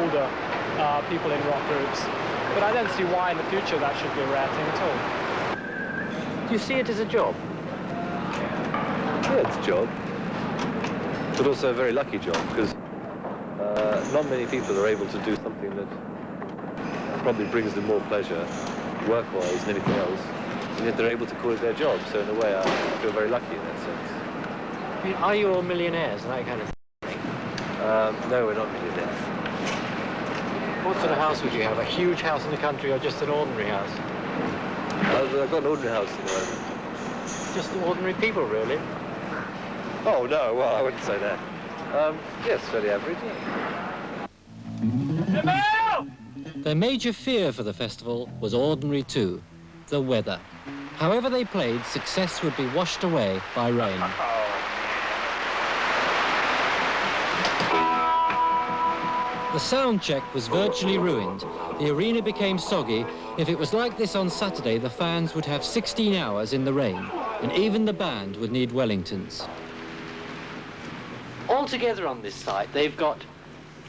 older people in rock groups. But I don't see why in the future that should be a rare thing at all. Do you see it as a job? Yeah, it's a job, but also a very lucky job, because not many people are able to do something that probably brings them more pleasure, work-wise, than anything else, and yet they're able to call it their job. So in a way, I feel very lucky in that sense. I mean, are you all millionaires and that kind of thing? No, we're not millionaires. What sort of house would you have? A huge house in the country or just an ordinary house? I've got an ordinary house at the moment. Just ordinary people, really? Oh, no, well, I wouldn't say that. Yes, fairly average. Their major fear for the festival was ordinary too, the weather. However they played, success would be washed away by rain. The sound check was virtually ruined. The arena became soggy. If it was like this on Saturday, the fans would have 16 hours in the rain, and even the band would need Wellingtons. Altogether on this site, they've got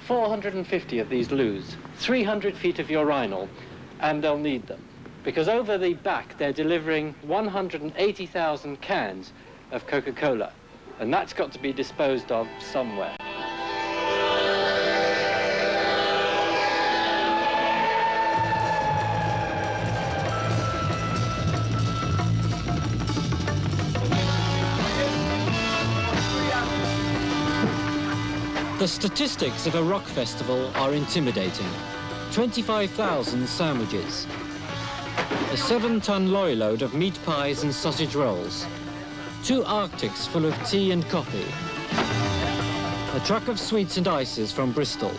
450 of these loos, 300 feet of urinal, and they'll need them. Because over the back, they're delivering 180,000 cans of Coca-Cola, and that's got to be disposed of somewhere. The statistics of a rock festival are intimidating. 25,000 sandwiches, a 7-ton lorry load of meat pies and sausage rolls, 2 Arctics full of tea and coffee, a truck of sweets and ices from Bristol,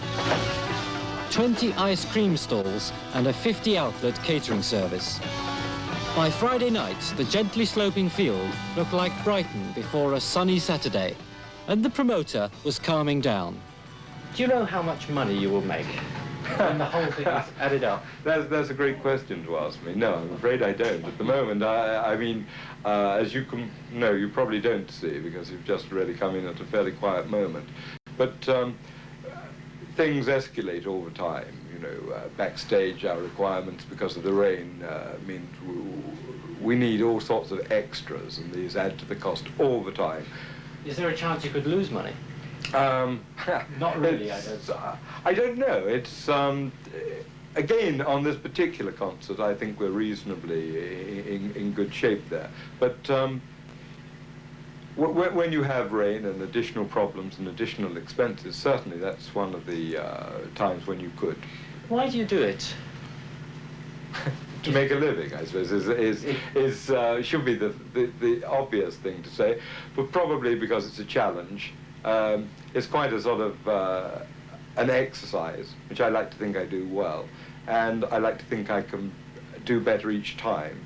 20 ice cream stalls and a 50-outlet catering service. By Friday night, the gently sloping field looked like Brighton before a sunny Saturday, and the promoter was calming down. Do you know how much money you will make when the whole thing is added up? That's a great question to ask me. No, I'm afraid I don't. At the moment, I mean, as you can know, you probably don't see, because you've just really come in at a fairly quiet moment. But things escalate all the time. You know, backstage, our requirements because of the rain mean we need all sorts of extras, and these add to the cost all the time. Is there a chance you could lose money? Not really, I don't know. It's, again, on this particular concert, I think we're reasonably in good shape there. But when you have rain and additional problems and additional expenses, certainly that's one of the times when you could. Why do you do it? To make a living, I suppose, should be the obvious thing to say, but probably because it's a challenge. It's quite a sort of an exercise, which I like to think I do well, and I like to think I can do better each time.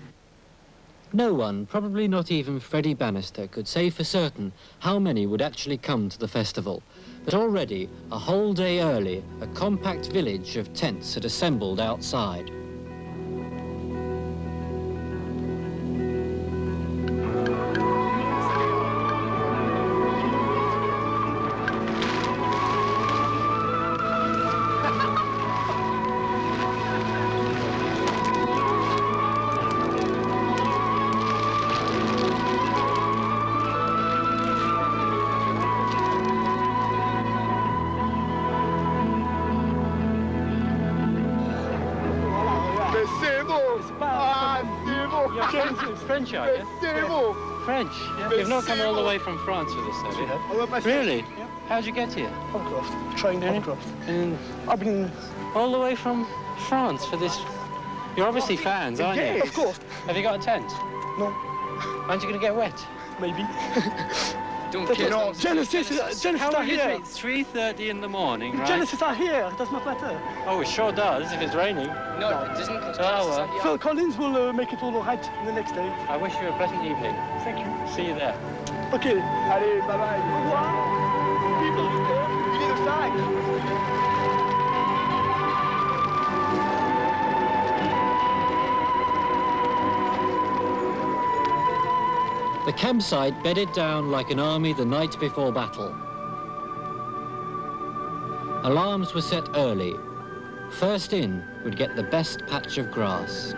No one, probably not even Freddie Bannister, could say for certain how many would actually come to the festival. But already, a whole day early, a compact village of tents had assembled outside. French, are you? French? Yeah. You've not come all the way from France for this, have you? Really? Yeah. How'd you get here? Hovercraft. Train hovercraft. And I've been all the way from France for this. You're obviously fans, aren't you? Of course. Have you got a tent? No. Aren't you going to get wet? Maybe. Don't kill them. Genesis are here. 3:30 in the morning, right? Genesis are here. It does not matter. Oh, it sure does, if it's raining. No, it doesn't. Oh, well. Phil Collins will make it all right the next day. I wish you a pleasant evening. Thank you. See you there. Okay. Allez, bye-bye. Au revoir. People, you need a sign. The campsite bedded down like an army the night before battle. Alarms were set early. First in would get the best patch of grass.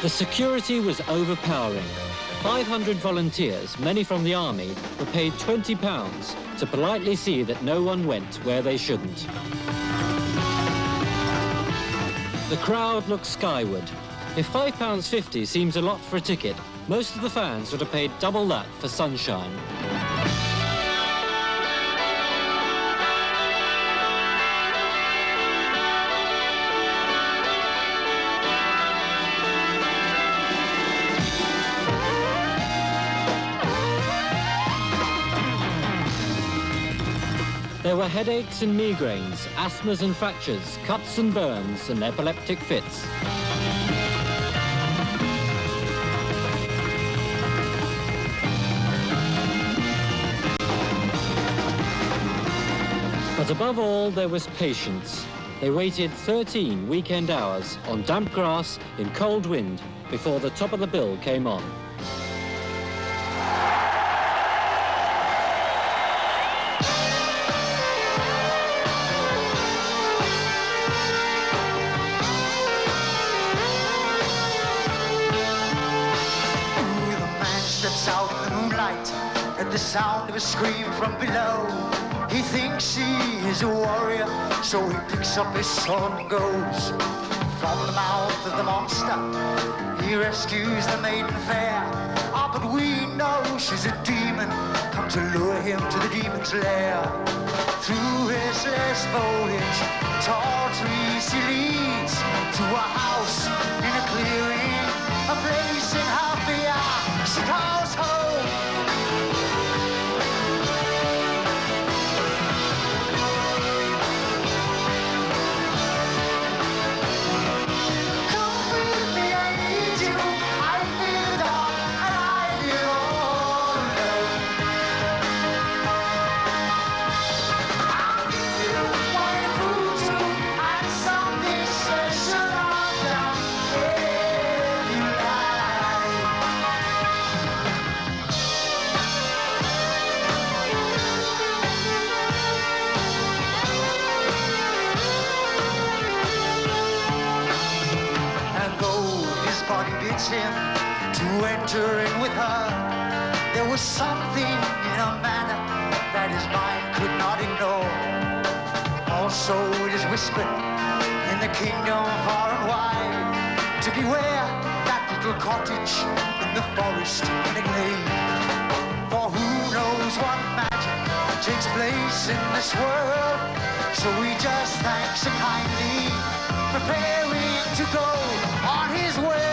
The security was overpowering. 500 volunteers, many from the army, were paid £20 to politely see that no one went where they shouldn't. The crowd looked skyward. If £5.50 seems a lot for a ticket, most of the fans would have paid double that for sunshine. There were headaches and migraines, asthmas and fractures, cuts and burns, and epileptic fits. But above all, there was patience. They waited 13 weekend hours on damp grass in cold wind before the top of the bill came on. Out in the moonlight at the sound of a scream from below. He thinks he is a warrior, so he picks up his sword and goes. From the mouth of the monster, he rescues the maiden fair. Ah, but we know she's a demon, come to lure him to the demon's lair. Through restless foliage, tall trees he leads to a house in a clearing, a place in Happia she calls home. Come with me, I need you. I feel dark and I feel all alone. I'll give you wonderful too and something special I've done. Yeah. entering with her. There was something in her manner that his mind could not ignore. Also it is whispered in the kingdom far and wide to beware that little cottage in the forest in a glade. For who knows what magic takes place in this world. So he just thanks him kindly, preparing to go on his way.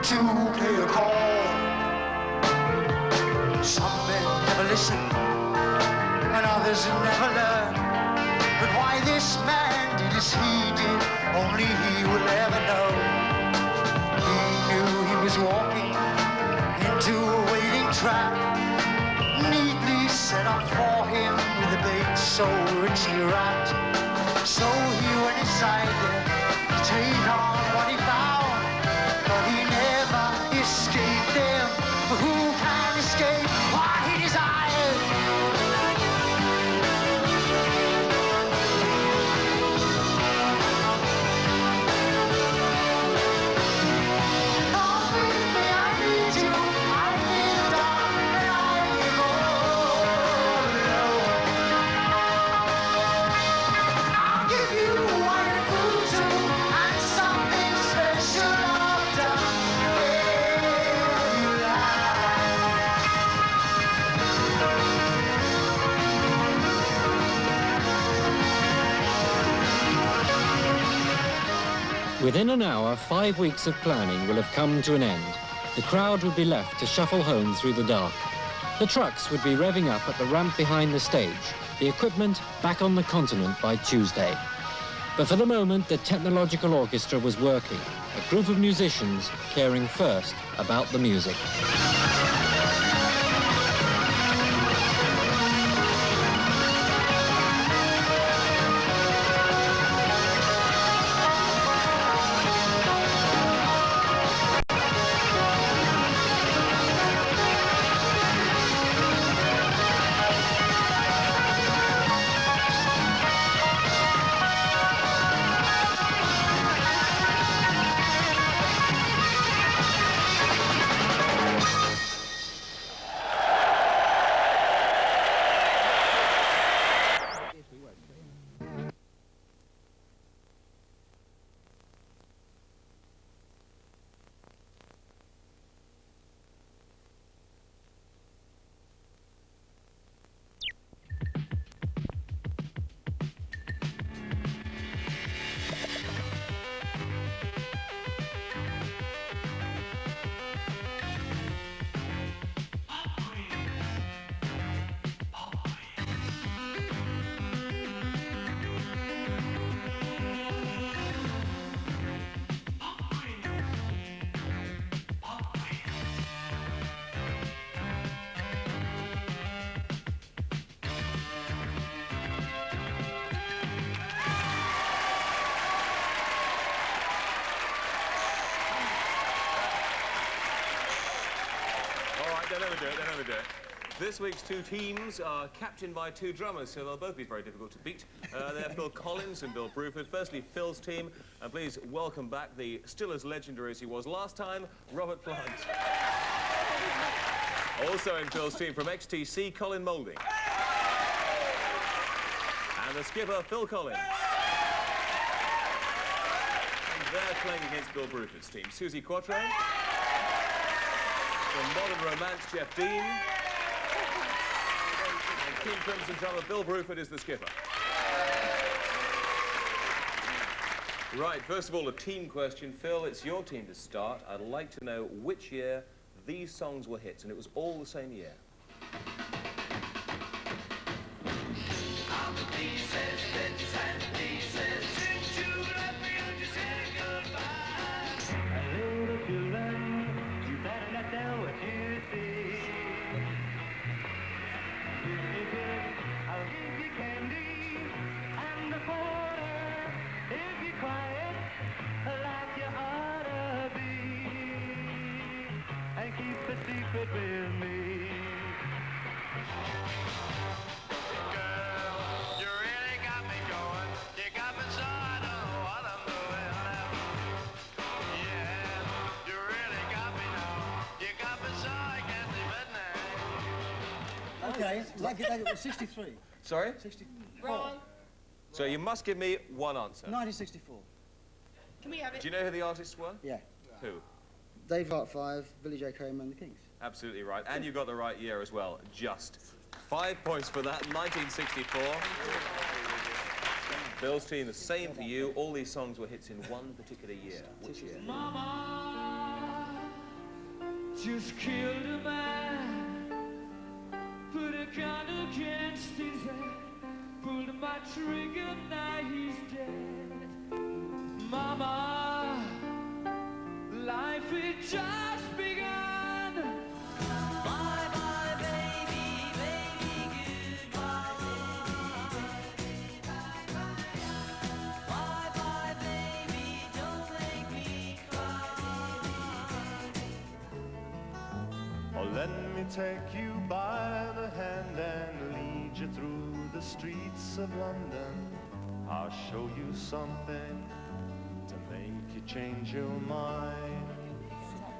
To play a call. Some men never listen, and others never learn. But why this man did as he did, only he will ever know. He knew he was walking into a waiting trap, neatly set up for him with a bait so richly wrapped. So he went inside there to take on what he found. But he never escaped them, for who can escape what he desired? Come with me, I need you, I feel dark and I'm all alone. I'll give you one food too, and something special. Within an hour, 5 weeks of planning will have come to an end. The crowd would be left to shuffle home through the dark. The trucks would be revving up at the ramp behind the stage, the equipment back on the continent by Tuesday. But for the moment, the technological orchestra was working, a group of musicians caring first about the music. They never do it, they never do it. This week's two teams are captained by two drummers, so they'll both be very difficult to beat. They're Phil Collins and Bill Bruford. Firstly, Phil's team, and please welcome back the still as legendary as he was last time, Robert Plant. Also in Phil's team from XTC, Colin Moulding. And the skipper, Phil Collins. And they're playing against Bill Bruford's team. Susie Quattro. From Modern Romance, Jeff Dean. And King Crimson drummer Bill Bruford is the skipper. Right, first of all, a team question. Phil, it's your team to start. I'd like to know which year these songs were hits, and it was all the same year. Secret with me. Girl, you really got me going. You got me so I don't know what I'm doing now. Yeah, you really got me now. You got me so I can't even now. Okay, like it was 63. Sorry? 64. Wrong. So you must give me one answer. 1964. Can we have it? Do you know who the artists were? Yeah. Who? Dave Hart 5, Billy J. Coleman and the Kings. Absolutely right. And you got the right year as well. Just 5 points for that, 1964. Bill's team, the same for you. All these songs were hits in one particular year. Which year? Mama just killed a man, put a gun against his head, pulled my trigger, now he's dead. Mama, life had just begun. Bye bye baby, baby, goodbye baby, bye bye. Bye bye baby, don't make me cry. Oh, let me take you by the hand and lead you through the streets of London. I'll show you something to make you change your mind.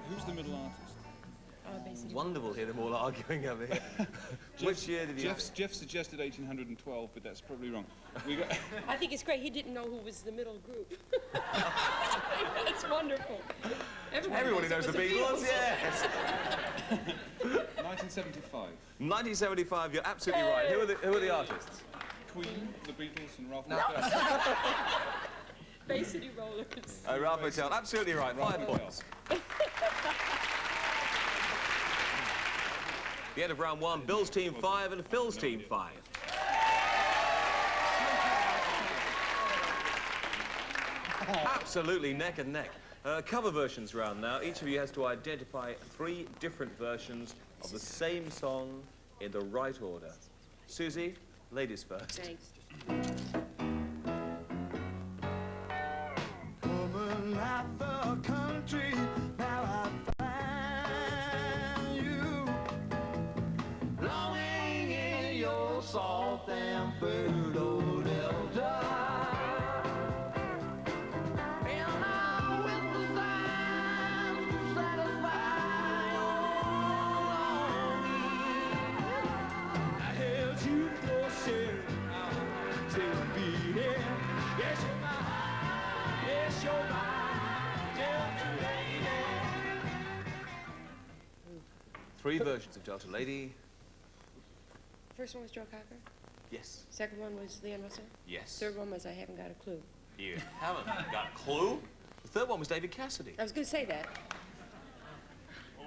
Who's the middle artist? Wonderful to hear them all arguing over here. Which year did you... Jeff suggested 1812, but that's probably wrong. We got... I think it's great. He didn't know who was the middle group. It's wonderful. Everybody knows the Beatles, yes. 1975. 1975, you're absolutely right. Who are the artists? Queen, the Beatles, and Ralph Bay City Rollers. Ralph Hotel, absolutely right. 5 points. The end of round 1, Bill's team 5 and Phil's team 5. Absolutely neck and neck. Cover versions round now. Each of you has to identify 3 different versions of the same song in the right order. Susie, ladies first. Thanks. Woman at the country, now I find you longing in your soft and fertile delta. And I with the signs to satisfy your longing. I held you closer till be here. Yes, you're mine. Yes, you're mine. Delta Lady. 3 versions of Delta Lady. First one was Joe Cocker. Yes. Second one was Leon Russell. Yes. Third one was I Haven't Got a Clue. You haven't got a clue? The third one was David Cassidy. I was going to say that.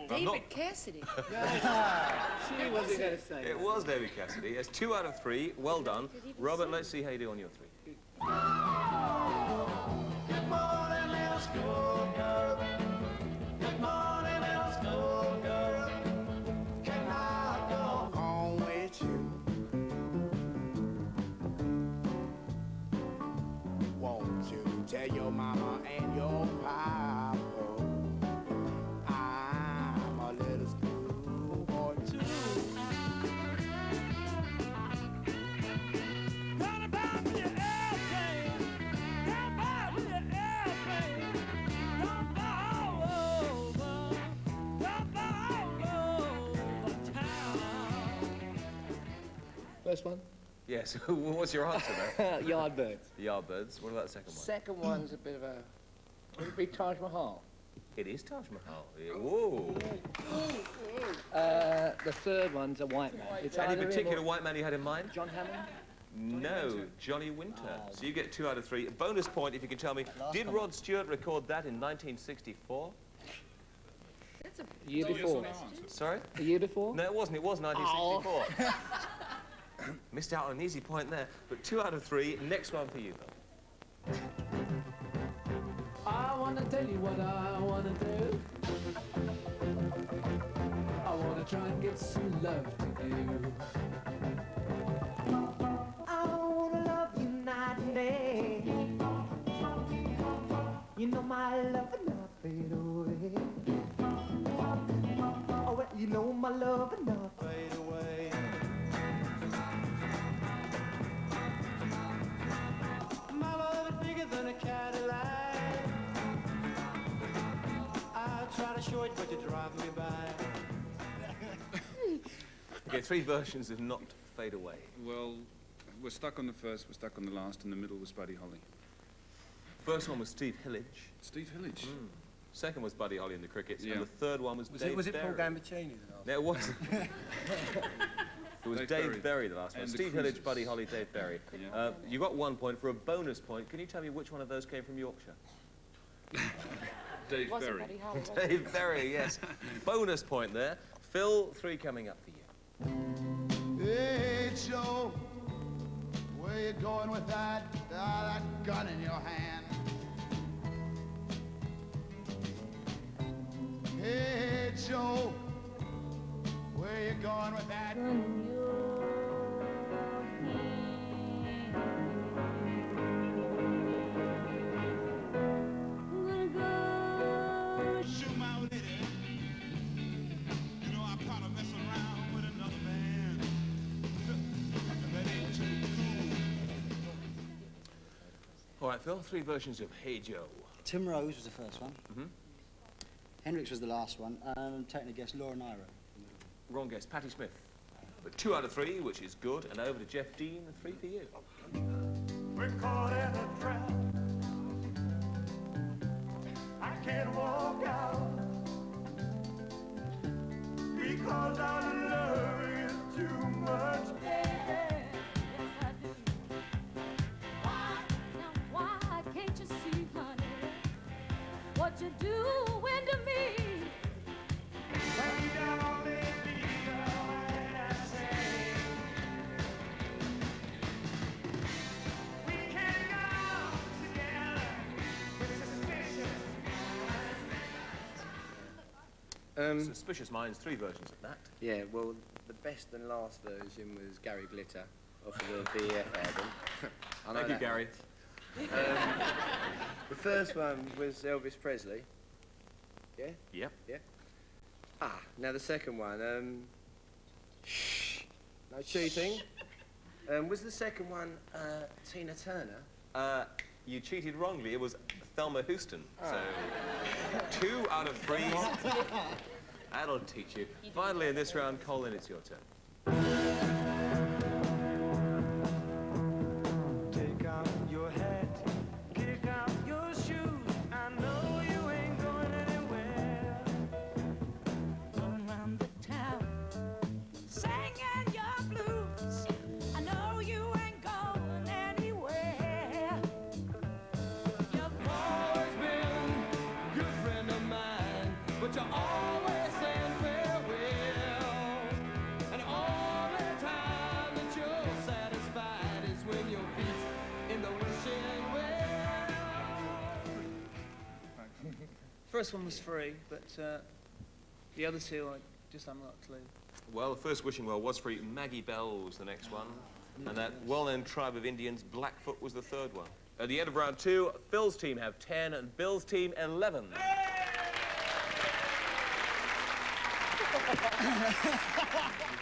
David Cassidy. She wasn't going to say It was David Cassidy. It's 2 out of 3. Well done. Robert, let's see how you do on your 3. Good morning, little schoolgirl. Good morning, little schoolgirl. Can I go home with you? Won't you tell your mama and your papa I'm a little schoolboy? first one? Yes. What's your answer, though? Yardbirds. The Yardbirds. What about the second one? Second one's a bit of a... Would it be Taj Mahal? It is Taj Mahal. Yeah. Whoa. The third one's a white man. It's Any either him particular or white man you had in mind? John Hammond? No, Johnny Winter. So you get 2 out of 3. Bonus point if you can tell me, did Rod Stewart record that in 1964? That's a The year before. Sorry? The year before? No, it wasn't. It was 1964. Missed out on an easy point there. But 2 out of 3. Next one for you, Bill. I wanna tell you what I wanna do. I wanna try and get some love to you. I wanna love you night and day. You know my love will not fade away. Oh, well, you know my love will not fade away. My love is bigger than a Cadillac. I'll try to show it, but you drive me by. Okay, 3 versions of Not Fade Away. Well, we're stuck on the first, we're stuck on the last, and the middle was Buddy Holly. First one was Steve Hillage. Steve Hillage? Second was Buddy Holly in the Crickets. Yeah. And the third one was Dave Was it Paul Berry. Gambaccini? No, it wasn't. It was Dave Berry, the last one. And the Steve Hillage, Cruisers. Buddy Holly, Dave Berry. Yeah. You got 1 point. For a bonus point, can you tell me which one of those came from Yorkshire? Dave wasn't Berry. Buddy Holly, was it? Dave Berry, yes. Bonus point there. Phil, 3 coming up for you. Hey, Joe, where you going with that gun in your hand? Hey, Joe, where you going with that? Shoot my lady. You know I kinda mess around with another man. And that ain't too cool. All right, Phil, 3 versions of Hey Joe. Tim Rose was the first one. Mhm. Hendrix was the last one. I'm taking a guess, Laura Nyro. Wrong guess, Patti Smith. But 2 out of 3, which is good. And over to Jeff Dean, 3 for you. We're caught in a trap. I can't walk out because I love you too much. Why can't you see, honey, what you're doing to me? Suspicious Minds, 3 versions of that. Yeah, well, the best and last version was Gary Glitter off of the BF album. I know Thank you, that Gary. The first one was Elvis Presley. Yeah? Yep. Yeah. Now the second one, no cheating. Was the second one Tina Turner? You cheated wrongly. It was Thelma Houston. So 2 out of 3. That'll teach you. Finally, in this round, Colin, it's your turn. Take out your hat, kick out your shoes. I know you ain't going anywhere. Going round the town, singing your blues. I know you ain't going anywhere. You've always been a good friend of mine, but you're always saying farewell. And the only time that you're satisfied is when your feet's in the wishing well. First one was free, but the other two I just unluckily. Well, the first wishing well was free. Maggie Bell was the next one. And that well-known tribe of Indians, Blackfoot, was the third one. At the end of round 2, Phil's team have 10 and Bill's team 11.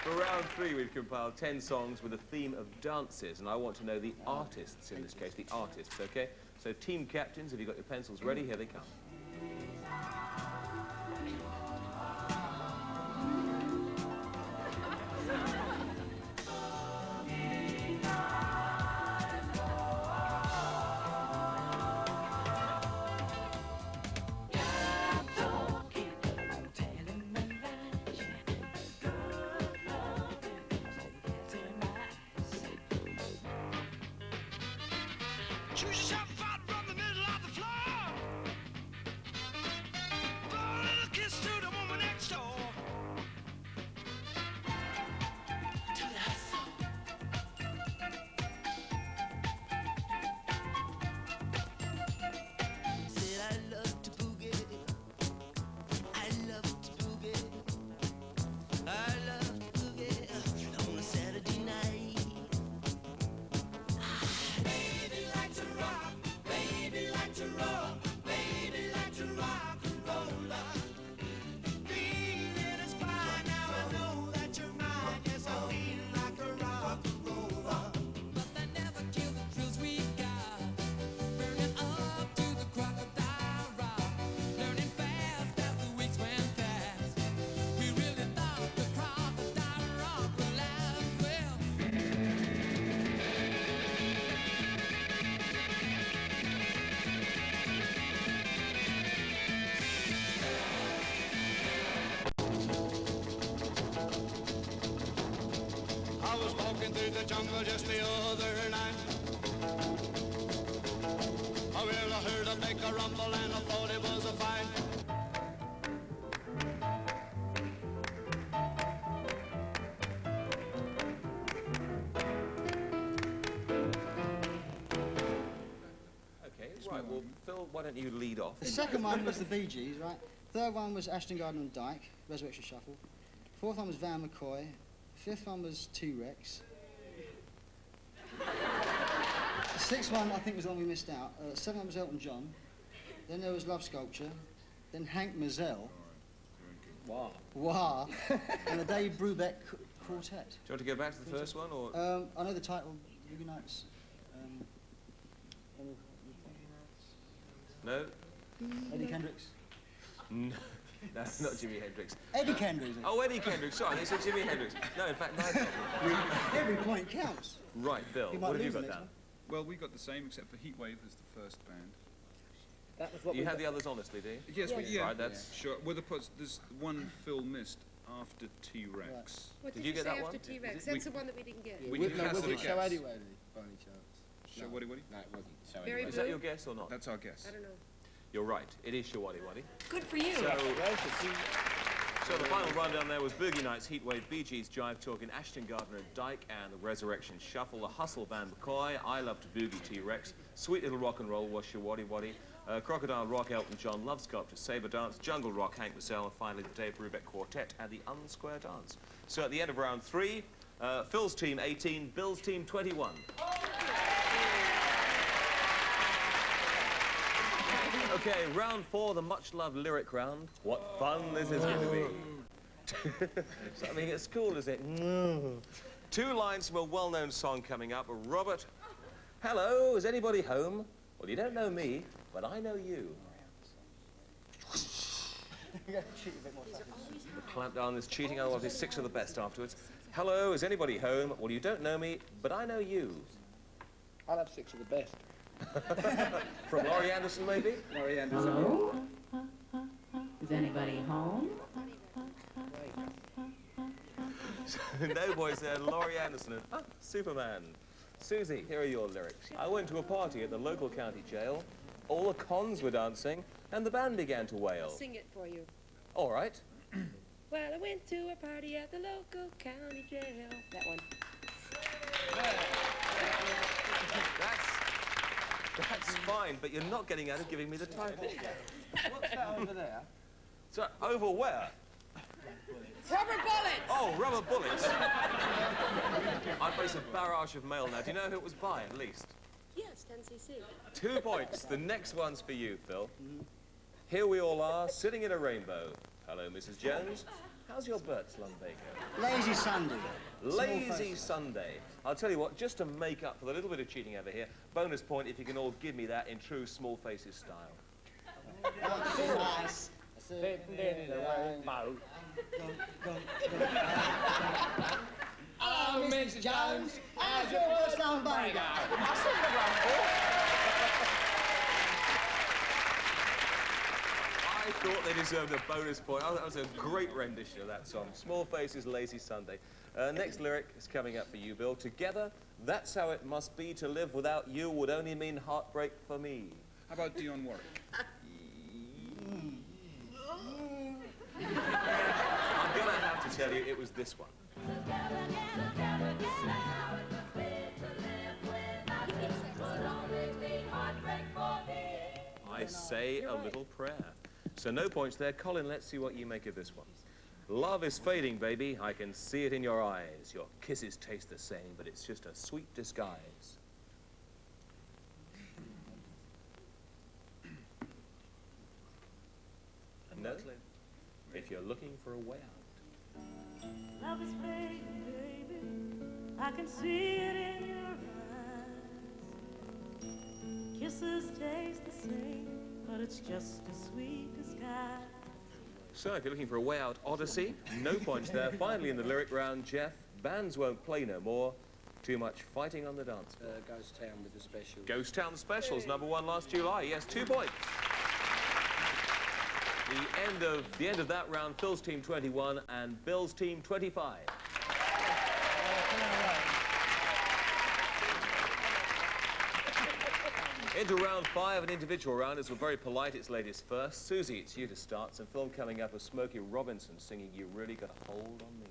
For round 3, we've compiled 10 songs with a theme of dances, and I want to know the artists in this case, the artists, okay? So team captains, have you got your pencils ready? Here they come. Choose yourself out from the middle of the floor. Blow a little kiss to the woman next door. To the hustle. Said I love to boogie. I love to boogie. I love to boogie on a Saturday night. Baby like to rock, baby like to roll, baby like to rock and roll. Feeling is fine, now I know that you're mine. Yes, I'm feeling like a rock and roller. But that never killed the thrills we got. Burning up to the crocodile rock. Learning fast as the weeks went past. We really thought the crocodile rock would last well. I was walking through the jungle just the other night. Oh, well, I heard a big rumble and I thought it was a fight. Okay, right, well, Phil, why don't you lead off? The second one was the Bee Gees, right? Third one was Ashton Gardner and Dyke, Resurrection Shuffle. Fourth one was Van McCoy. Fifth one was T-Rex. The sixth one, I think, was the one we missed out. Seventh one was Elton John. Then there was Love Sculpture. Then Hank Mazel. Wow. Wow. And the Dave Brubeck Quartet. Do you want to go back to the first one, or...? I know the title, Boogie Nights. No? Eddie Kendricks. No, that's not Jimi Hendrix. Eddie Kendricks. Oh, Eddie Kendricks, sorry, they said Jimi Hendrix. No, in fact, neither of them. Every point counts. Right, Bill, You might what have you lose the got next down? Well, we got the same, except for Heatwave as the first band. That was what You we had got. the others honestly, do you? Yes, but yeah. Right, that's... Sure. Well, there's one Phil missed after T-Rex. What Did did you get say that after one? T-Rex? We- That's the one that we didn't get. We didn't have was to it Show guess. Anyway, by any chance? Show Waddy Waddy? No, it wasn't. Show Very Anyway. Is that your guess or not? That's our guess. I don't know. You're right, it is Shawaddy Waddy. Good for you. So the final rundown there was Boogie Nights, Heatwave, Bee Gees, Jive Talking, Ashton Gardner and Dyke, and the Resurrection Shuffle, the Hustle, Van McCoy, I Love to Boogie, T-Rex, Sweet Little Rock and Roll was Shawaddy Waddy, Crocodile Rock, Elton John, Love Sculpture, Sabre Dance, Jungle Rock, Hank Mazel, and finally the Dave Brubeck Quartet and the Unsquare Dance. So at the end of round 3, Phil's team 18, Bill's team 21. Okay, round 4, the much-loved lyric round. What fun this is going to be. Something at school, is it? 2 lines from a well-known song coming up. Robert, hello, is anybody home? Well, you don't know me, but I know you. Clamp down this cheating, otherwise there's 6 of the best afterwards. Hello, is anybody home? Well, you don't know me, but I know you. I'll have 6 of the best. From Laurie Anderson, maybe? Laurie Anderson. Hello? Is anybody home? No, boys, there, Laurie Anderson and Superman. Susie, here are your lyrics. I went to a party at the local county jail. All the cons were dancing, and the band began to wail. I'll sing it for you. All right. Well, I went to a party at the local county jail. That one. That's fine, but you're not getting out of giving me the title. What's that over there? So, over where? Rubber bullets! Oh, rubber bullets. I face a barrage of mail now. Do you know who it was by, at least? Yes, 10cc. 2 points. The next one's for you, Phil. Here we all are, sitting in a rainbow. Hello, Mrs. Jones. How's your Bert's lumbago? Lazy Sunday. Lazy Sunday. I'll tell you what, just to make up for the little bit of cheating over here, bonus point if you can all give me that in true Small Faces style. Nice. Sitting in the rainbow. Hello, Mrs. Jones. How's your Bert's lumbago? I said the rumble. thought they deserved a bonus point. Oh, that was a great rendition of that song. Small Faces, Lazy Sunday. Next lyric is coming up for you, Bill. Together, that's how it must be. To live without you would only mean heartbreak for me. How about Dionne Warwick? I'm going to have to tell you, it was this one. I say a little prayer. So no points there. Colin, let's see what you make of this one. Love is fading, baby. I can see it in your eyes. Your kisses taste the same, but it's just a sweet disguise. No? If you're looking for a way out. Love is fading, baby. I can see it in your eyes. Kisses taste the same, but it's just a sweet disguise. So, if you're looking for a way out, Odyssey, no points there. Finally, in the lyric round, Jeff, bands won't play no more. Too much fighting on the dance floor. Ghost Town with the specials. Ghost Town Specials, #1 last July. Yes, 2 points. The end of that round, Phil's team 21 and Bill's team 25. Into round 5, an individual round, as we're very polite. It's ladies first. Susie, it's you to start. Some film coming up with Smokey Robinson singing "You Really Got a Hold on Me."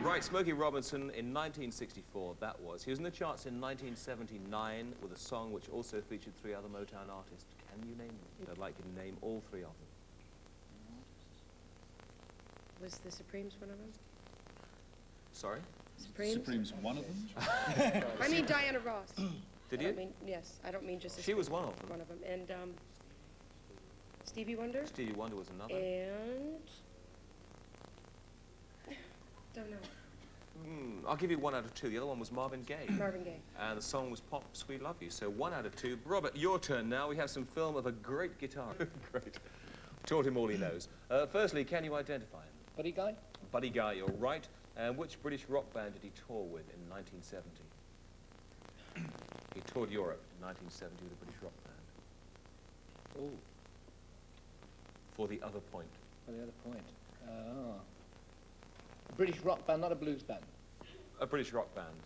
Right, Smokey Robinson in 1964, that was. He was in the charts in 1979 with a song which also featured 3 other Motown artists. Can you name them? I'd like you to name all 3 of them. Was the Supremes one of them? Sorry? Supremes? Supremes one of them? I mean Diana Ross. Did I you? don't mean, yes, I don't mean just the She was Supremes, one of them. One of them. And Stevie Wonder? Stevie Wonder was another. And... don't know. I'll give you 1 out of 2. The other one was Marvin Gaye. Marvin Gaye. And the song was Pops We Love You. So 1 out of 2. Robert, your turn now. We have some film of a great guitar. Great. Taught him all he knows. Firstly, can you identify him? Buddy Guy? Buddy Guy, you're right. And which British rock band did he tour with in 1970? He toured Europe in 1970 with a British rock band. Oh. For the other point. For the other point. A British rock band, not a blues band. A British rock band.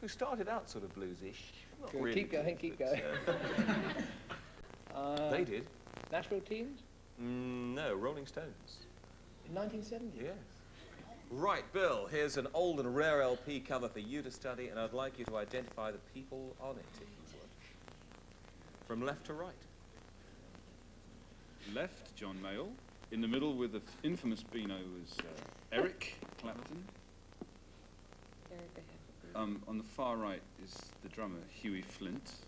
Who started out sort of bluesish. Not Good, really, keep going, keep going. They did. Nashville Teens? No, Rolling Stones. In 1970? Yes. Right, Bill, here's an old and rare LP cover for you to study, and I'd like you to identify the people on it, if you would. From left to right. Left, John Mayall. In the middle with the infamous Beano was Eric Clapton. On the far right is the drummer Huey Flint.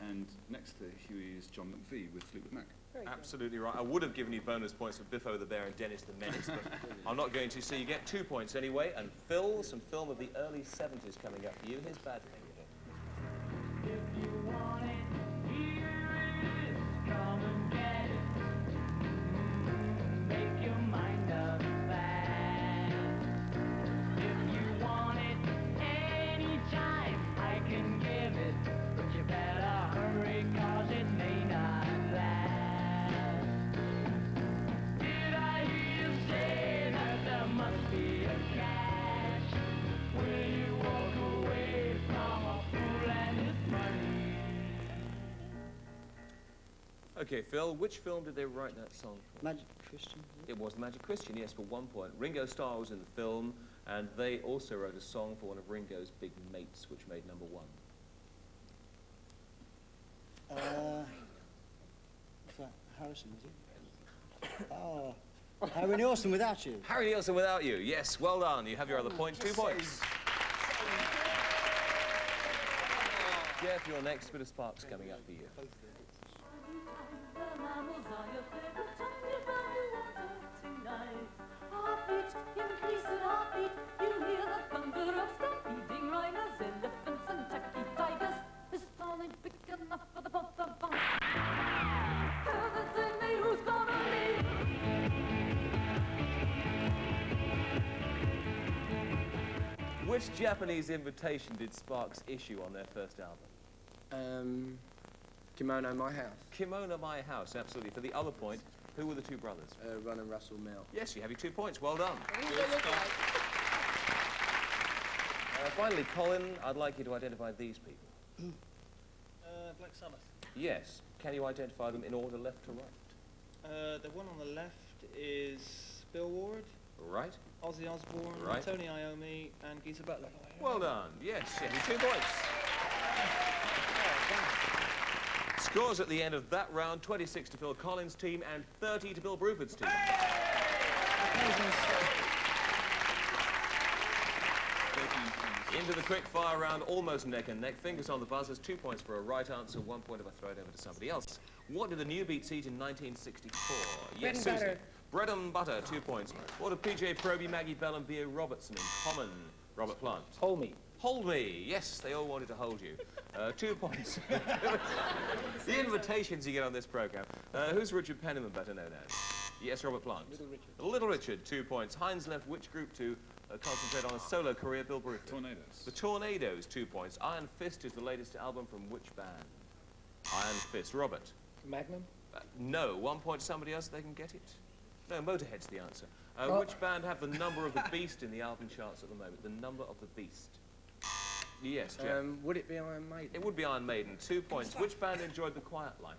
And next to Huey is John McVie with Fleetwood Mac. Absolutely right. I would have given you bonus points for Biffo the Bear and Dennis the Menace, but I'm not going to, so you get 2 points anyway. And Phil, some film of the early 70s coming up for you. Here's Bad Thing. If you want it, here it is. Come and get it. Make your mind up fast. If you want it anytime, I can give it. But you better hurry, 'cause it may not last. Did I hear you say that there must be a catch? Will you walk away from a fool and his money? Okay, Phil, which film did they write that song for? Magic Christian. It was Magic Christian, yes, for 1 point. Ringo Starr was in the film, and they also wrote a song for one of Ringo's big mates, which made #1. What's that? Harrison, is it? Oh, Harry Nielsen without you. Harry Nielsen without you. Yes, well done. You have your other point, 2 points. Jeff, your next bit of sparks coming up for you. Which Japanese invitation did Sparks issue on their first album? Kimono My House. Kimono My House, absolutely. For the other point, who were the two brothers? Ron and Russell Mill. Yes, you have your 2 points. Well done. Finally, Colin, I'd like you to identify these people. Black Sabbath. Yes. Can you identify them in order left to right? The one on the left is Bill Ward. Right. Ozzy Osbourne, Right. Tony Iommi, and Geezer Butler. Well done. Yes, you have your 2 points. Scores at the end of that round, 26 to Phil Collins' team and 30 to Bill Bruford's team. Into the quick fire round, almost neck and neck. Fingers on the buzzers, 2 points for a right answer, 1 point if I throw it over to somebody else. What did the New Beats eat in 1964? Bread and Susie. butter. Bread and butter, 2 points. What did PJ Proby, Maggie Bell and B.A. Robertson in common? Robert Plant. Hold me. Hold me. Yes, they all wanted to hold you. 2 points. The invitations you get on this programme. Who's Richard Penniman better known as? Yes, Robert Plant. Little Richard. Little Richard, 2 points. Hines left which group to concentrate on a solo career? Bill Bruford. Tornadoes. The Tornadoes, 2 points. Iron Fist is the latest album from which band? Iron Fist. Robert. Magnum. No. 1 point. Somebody else, they can get it. No, Motorhead's the answer. Which band have the number of the beast in the album charts at the moment? The number of the beast. Yes, Jeff. Would it be Iron Maiden? It would be Iron Maiden. 2 points. Which band enjoyed The Quiet Life?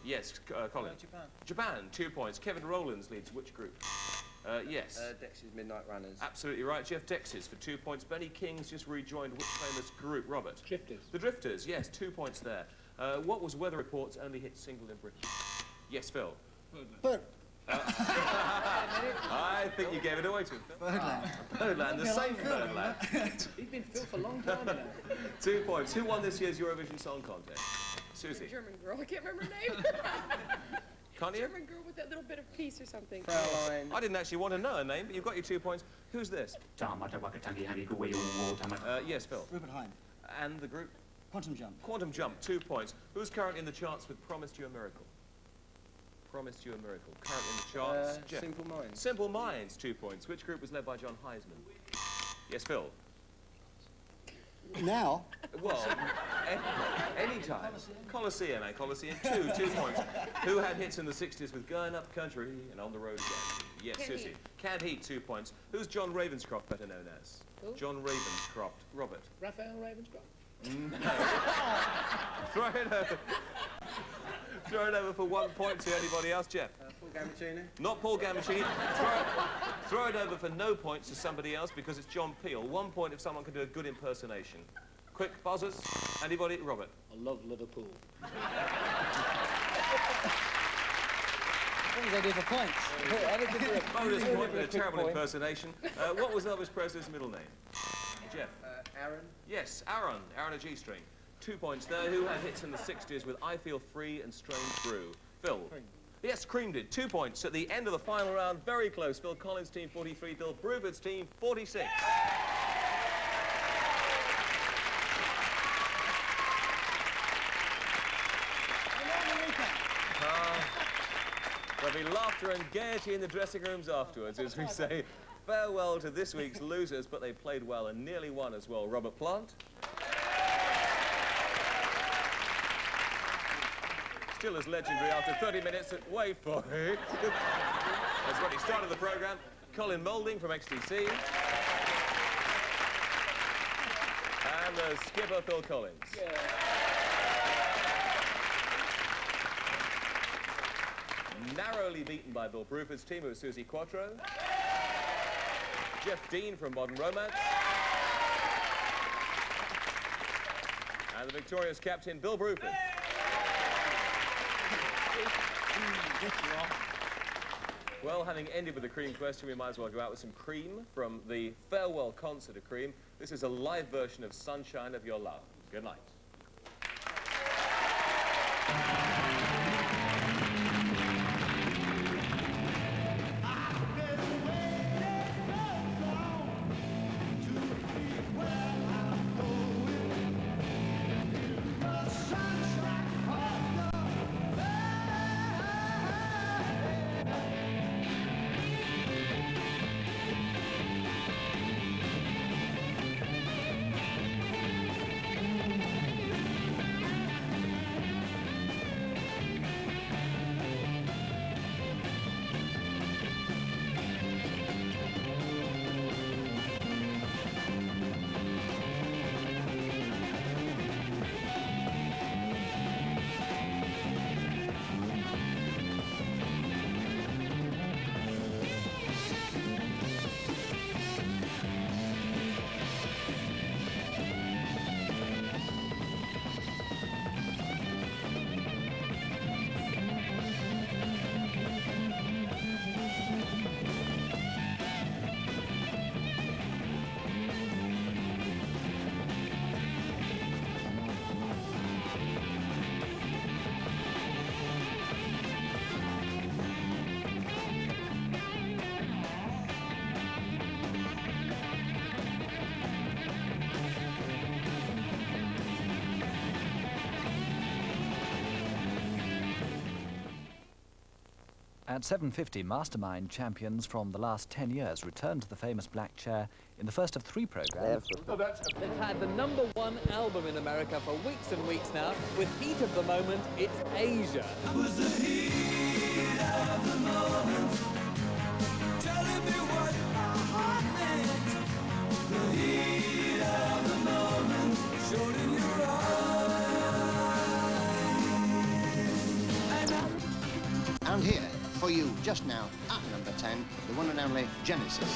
Yes, Colin. Japan. Japan, 2 points. Kevin Rowlands leads which group? Yes. Dexys Midnight Runners. Absolutely right. Jeff Dexys for 2 points. Benny King's just rejoined which famous group? Robert? Drifters. The Drifters, yes, 2 points there. What was Weather Report's only hit single in Britain? Yes, Phil. Bird. I think you gave it away to him. Birdland. Birdland, the same Birdland. He's been Phil for a long time now. 2 points. Who won this year's Eurovision Song Contest? Susie. German girl. I can't remember her name. Can't you? German girl with that little bit of piece or something. Fraulein. I didn't actually want to know her name, but you've got your 2 points. Who's this? Yes, Phil. Rupert Hine. And the group? Quantum Jump. Quantum Jump, 2 points. Who's currently in the charts with Promised You a Miracle? Promised You a Miracle. Currently in the charts. Jeff. Simple Minds. Simple Minds, 2 points. Which group was led by John Heisman? Yes, Phil. Now. Well, any time. Colosseum, and Colosseum 2 points. Who had hits in the 60s with Going Up Country and On the Road Again? Yes, Canned Susie. Heat. Canned Heat, 2 points. Who's John Ravenscroft better known as? Who? John Ravenscroft. Robert. Raphael Ravenscroft. No. Throw it over. Throw it over for 1 point to anybody else, Jeff. Paul Gamacini. Not Paul Gamacini. Throw it over for no points to somebody else because it's John Peel. 1 point if someone can do a good impersonation. Quick buzzers. Anybody? Robert. I love Liverpool. What was I do for points? Bonus point with a terrible impersonation. What was Elvis Presley's middle name? Jeff. Aaron. Yes, Aaron. Aaron a G-string. 2 points there. Who had hits in the 60s with I Feel Free and Strange Brew? Phil. Yes, Cream did. 2 points at the end of the final round. Very close. Phil Collins' team 43, Bill Bruford's team 46. There'll be laughter and gaiety in the dressing rooms afterwards as we say farewell to this week's losers, but they played well and nearly won as well. Robert Plant. Still as legendary after 30 minutes. Wait for it. That's when he started the programme. Colin Moulding from XTC. And the skipper, Phil Collins. Narrowly beaten by Bill Bruford's team, it was Susie Quattro. Jeff Dean from Modern Romance. And And the victorious captain, Bill Bruford. Well, having ended with the cream question, we might as well go out with some cream from the farewell concert of Cream. This is a live version of Sunshine of Your Love. Good night. At 7:50, Mastermind champions from the last 10 years return to the famous black chair in the first of 3 programs. They've had the #1 album in America for weeks and weeks now. With heat of the moment, it's Asia. It was the heat of the moment, telling me what my heart meant. The heat of the moment, showed in your eyes. And here, for you just now, at number 10, the one and only Genesis.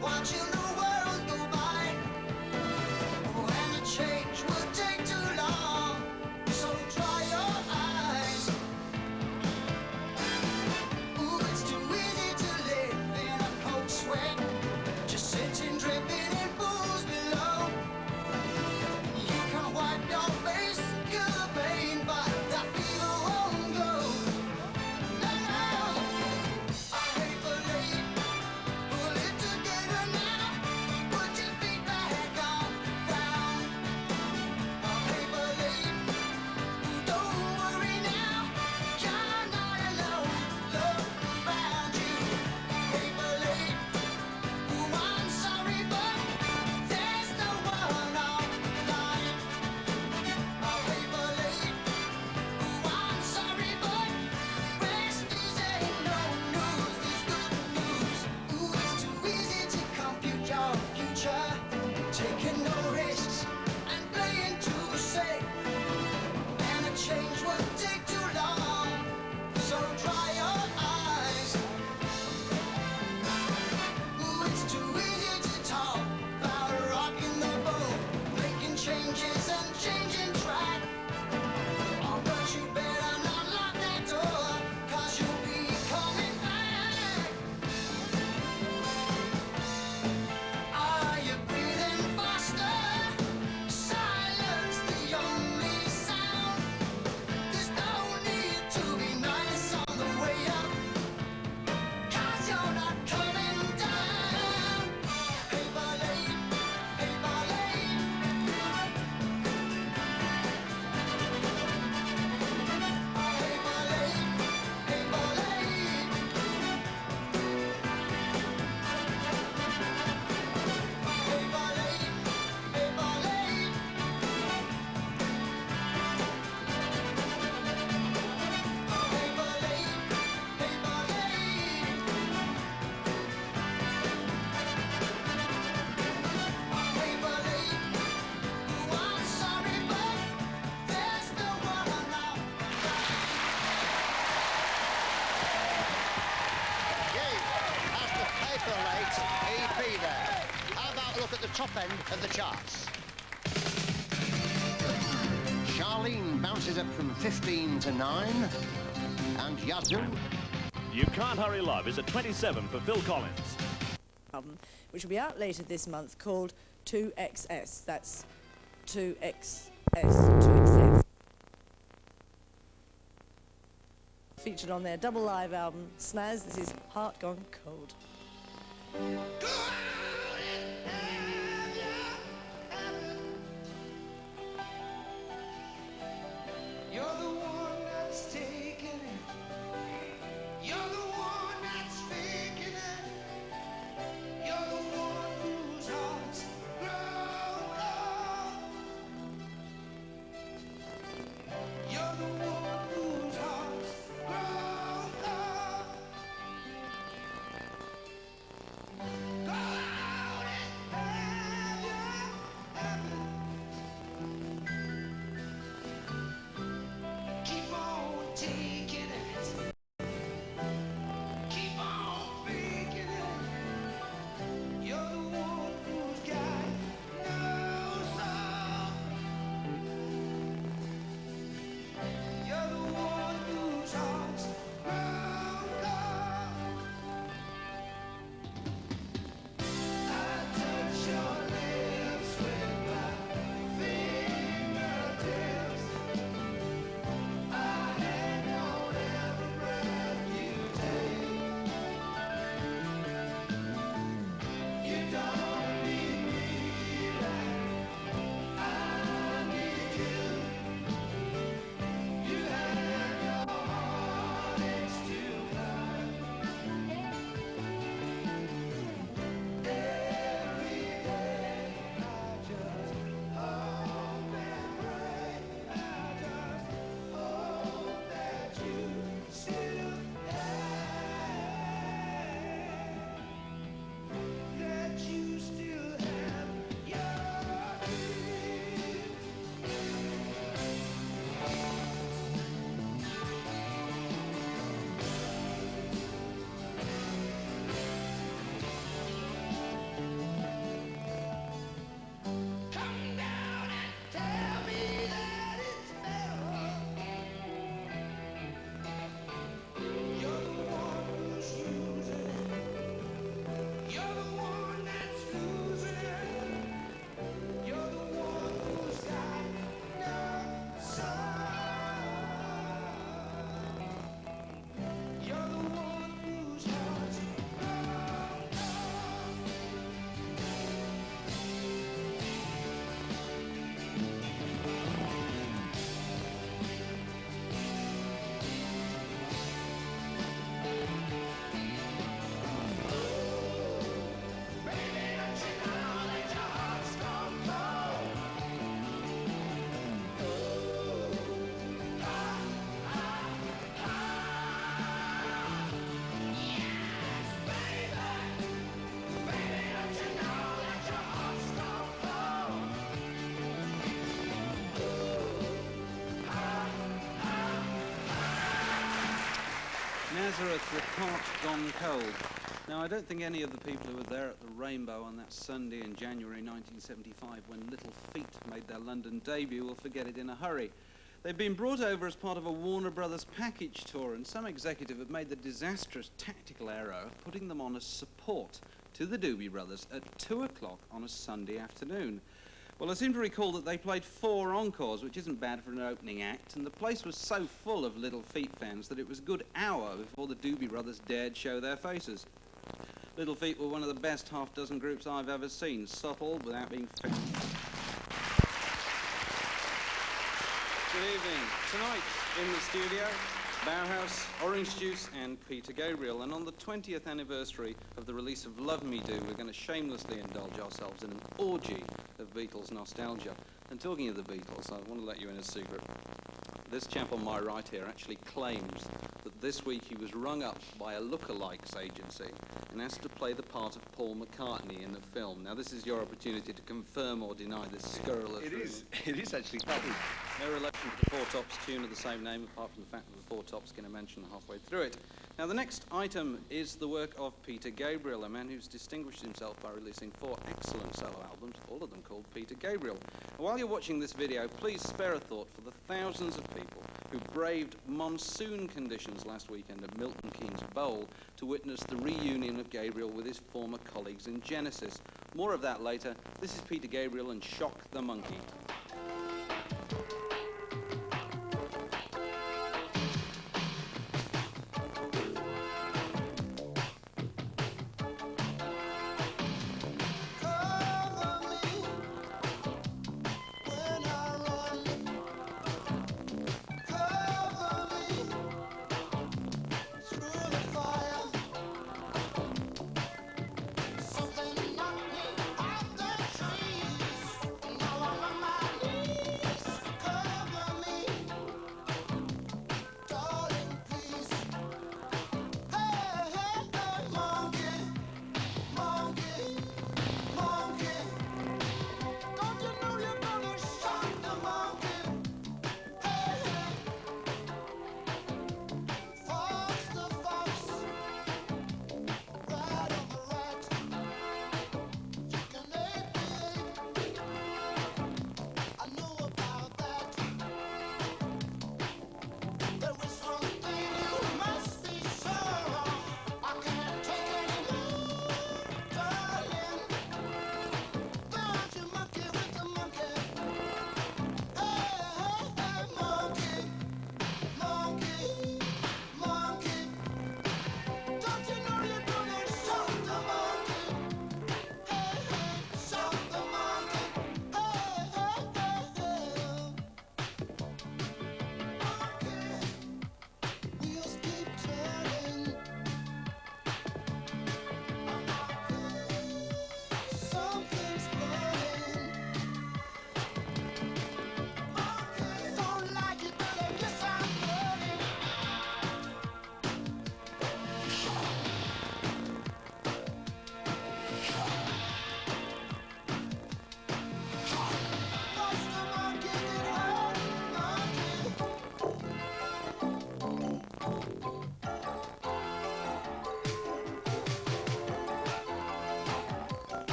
Watching the world go by. look at the top end of the charts. Charlene bounces up from 15 to 9, and Yazoo. You Can't Hurry Love is at 27 for Phil Collins. Album, which will be out later this month, called 2XS. That's 2XS, 2XS. Featured on their double live album, Snaz. This is Heart Gone Cold. You're the one that's taking it. You're the one that's faking it. You're the one whose heart's grown cold. You're the one whose heart's grown cold. Go out and have your heaven. Keep on taking it. Keep on faking it. You're the one who's got no soul. You're the one whose heart's grown cold. I touch your lips with my fingertips. I hang on every breath you take. You don't need me like I need you. You have your heart, it's too blind. Every day I just hope and pray. I just hope that you still that you still have your dreams. Come down and tell me that it's better. You're the one who's losing. You're the one that's losing. You're the one who's got no soul. You're the one whose heart's grown cold. Baby, don't you know that your heart's gone cold? Yes, baby. Baby, don't you know that your heart's gone cold? Nazareth with Heart Gone Cold. Now, I don't think any of the people who were there at the Rainbow on that Sunday in January 1975 when Little Feat made their London debut will forget it in a hurry. They've been brought over as part of a Warner Brothers package tour, and some executive have made the disastrous tactical error of putting them on as support to the Doobie Brothers at 2 o'clock on a Sunday afternoon. Well, I seem to recall that they played 4 encores, which isn't bad for an opening act, and the place was so full of Little Feat fans that it was a good hour before the Doobie Brothers dared show their faces. Little Feat were one of the best half-dozen groups I've ever seen, subtle without being fit. Good evening. Tonight in the studio, Bauhaus, Orange Juice and Peter Gabriel, and on the 20th anniversary of the release of Love Me Do, we're going to shamelessly indulge ourselves in an orgy of Beatles nostalgia. And talking of the Beatles, I want to let you in a secret. This chap on my right here actually claims that this week he was rung up by a lookalikes agency and asked to play the part of Paul McCartney in the film. Now, this is your opportunity to confirm or deny this scurrilous rumor. It is actually funny. No relation to the Four Tops tune of the same name, apart from the fact that the Four Tops get a mention halfway through it. Now, the next item is the work of Peter Gabriel, a man who's distinguished himself by releasing 4 excellent solo albums, all of them called Peter Gabriel. Now, while you're watching this video, please spare a thought for the thousands of people who braved monsoon conditions last weekend at Milton Keynes Bowl to witness the reunion of Gabriel with his former colleagues in Genesis. More of that later. This is Peter Gabriel and Shock the Monkey.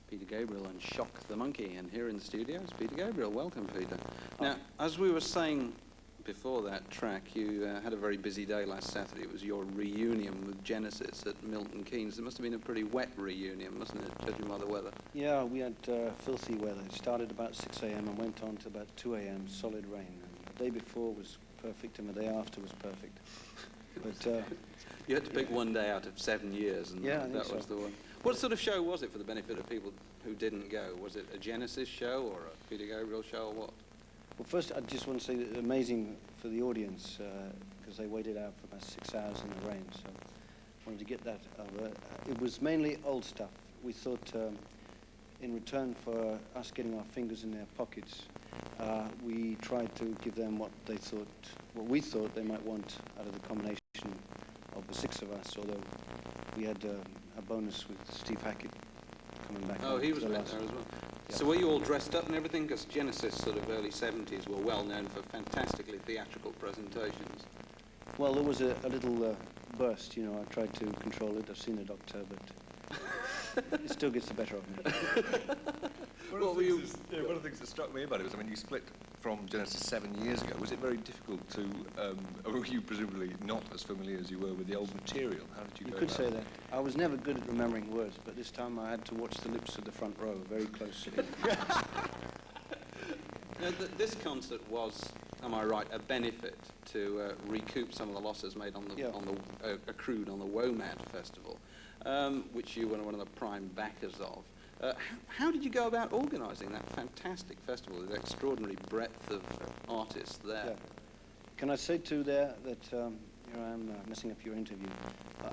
Peter Gabriel and Shock the Monkey, and here in the studio is Peter Gabriel. Welcome, Peter. Now, as we were saying before that track, you had a very busy day last Saturday. It was your reunion with Genesis at Milton Keynes. It must have been a pretty wet reunion, mustn't it, judging by the weather? Yeah, we had filthy weather. It started about 6 a.m. and went on to about 2 a.m., solid rain. And the day before was perfect, and the day after was perfect. But you had to pick one day out of 7 years, and yeah, that was the one. What sort of show was it for the benefit of people who didn't go? Was it a Genesis show or a Peter Gabriel show or what? Well, first, I just want to say that it's amazing for the audience because they waited out for about 6 hours in the rain, so I wanted to get that over. It was mainly old stuff. We thought in return for us getting our fingers in their pockets, we tried to give them what we thought they might want out of the combination of the 6 of us, although we had a bonus with Steve Hackett coming back. Oh, he was back there as well. Yeah. So were you all dressed up and everything? Because Genesis, sort of early 70s, were well known for fantastically theatrical presentations. Well, there was a little burst, you know. I tried to control it. I've seen a doctor, but it still gets the better of me. One of the things that struck me about it was, I mean, you split from Genesis 7 years ago. Was it very difficult to, were you presumably not as familiar as you were with the old material? How did you go You could about say it? that. I was never good at remembering words, but this time I had to watch the lips of the front row very closely. Now, this concert was, am I right, a benefit to recoup some of the losses made on the accrued on the WOMAD Festival, which you were one of the prime backers of. How did you go about organising that fantastic festival, the extraordinary breadth of artists there? Yeah. Can I say too there that here I am messing up your interview.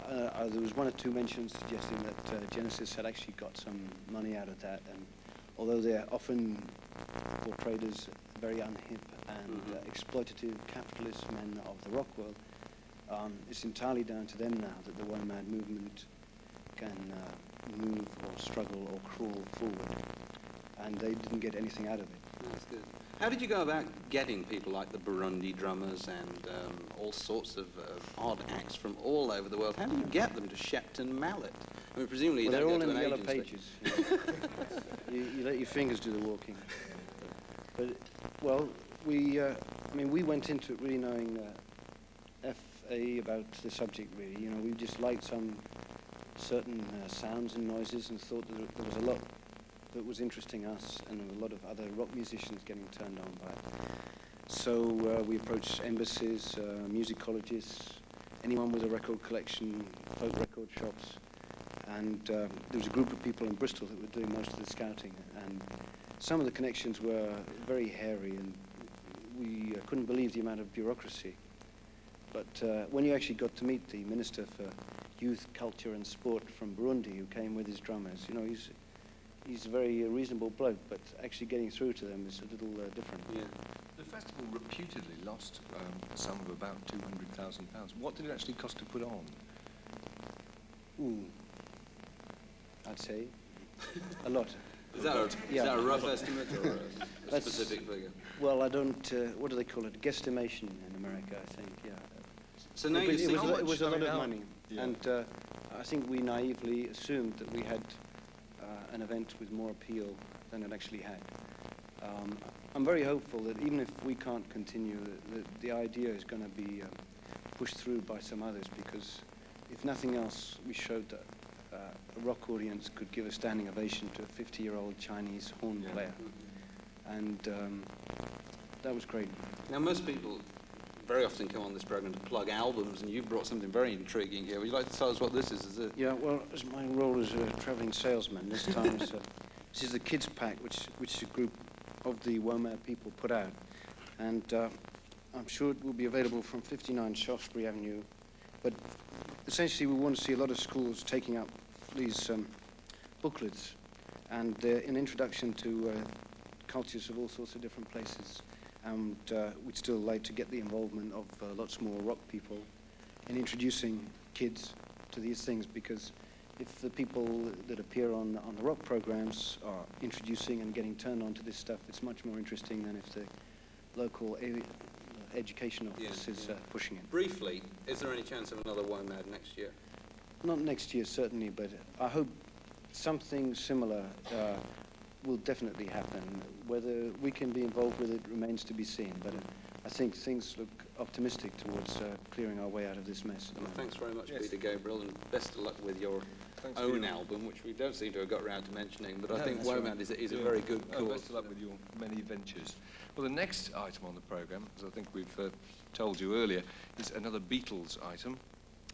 There was 1 or 2 mentions suggesting that Genesis had actually got some money out of that, and although they're often portrayed as very unhip and exploitative capitalist men of the rock world, it's entirely down to them now that the WOMAD movement can move or struggle or crawl forward, and they didn't get anything out of it. That's good. How did you go about getting people like the Burundi drummers and all sorts of odd acts from all over the world? How do you get them to Shepton Mallet? I mean, presumably you Well, don't they're all go in to the an yellow agency. pages. You let your fingers do the walking. But well, we went into it really knowing FA about the subject. Really, you know, we just liked some certain sounds and noises, and thought that there was a lot that was interesting us, and a lot of other rock musicians getting turned on by it. So we approached embassies, music colleges, anyone with a record collection, folk record shops, and there was a group of people in Bristol that were doing most of the scouting, and some of the connections were very hairy, and we couldn't believe the amount of bureaucracy. But when you actually got to meet the Minister for Youth, Culture and Sport from Burundi, who came with his drummers, you know, he's a very reasonable bloke, but actually getting through to them is a little different. Yeah. The festival reputedly lost a sum of about £200,000. What did it actually cost to put on? Ooh, I'd say a lot. Is that a rough estimate or a specific figure? Well, I don't, what do they call it? Guesstimation in America, I think, yeah. So now it was a lot of now? money. Yeah. And I think we naively assumed that we had an event with more appeal than it actually had. I'm very hopeful that even if we can't continue, the idea is going to be pushed through by some others, because if nothing else, we showed that a rock audience could give a standing ovation to a 50-year-old Chinese horn player. And that was great. Now, most people very often come on this program to plug albums, and you've brought something very intriguing here. Would you like to tell us what this is? Is it? Yeah, well, it's my role as a travelling salesman. This time, this is the Kids Pack, which a group of the WOMAD people put out, and I'm sure it will be available from 59 Shaftesbury Avenue. But essentially, we want to see a lot of schools taking up these booklets, and they're an introduction to cultures of all sorts of different places. And we'd still like to get the involvement of lots more rock people in introducing kids to these things, because if the people that appear on the rock programs are introducing and getting turned on to this stuff, it's much more interesting than if the local education office is pushing it. Briefly, is there any chance of another WOMAD next year? Not next year, certainly, but I hope something similar will definitely happen. Whether we can be involved with it remains to be seen, but I think things look optimistic towards clearing our way out of this mess. Well, thanks very much, Peter Gabriel, and best of luck with your own album, which we don't seem to have got around to mentioning, but I think WOMAD is a very good cause. Best of luck with your many ventures. Well, the next item on the programme, as I think we've told you earlier, is another Beatles item.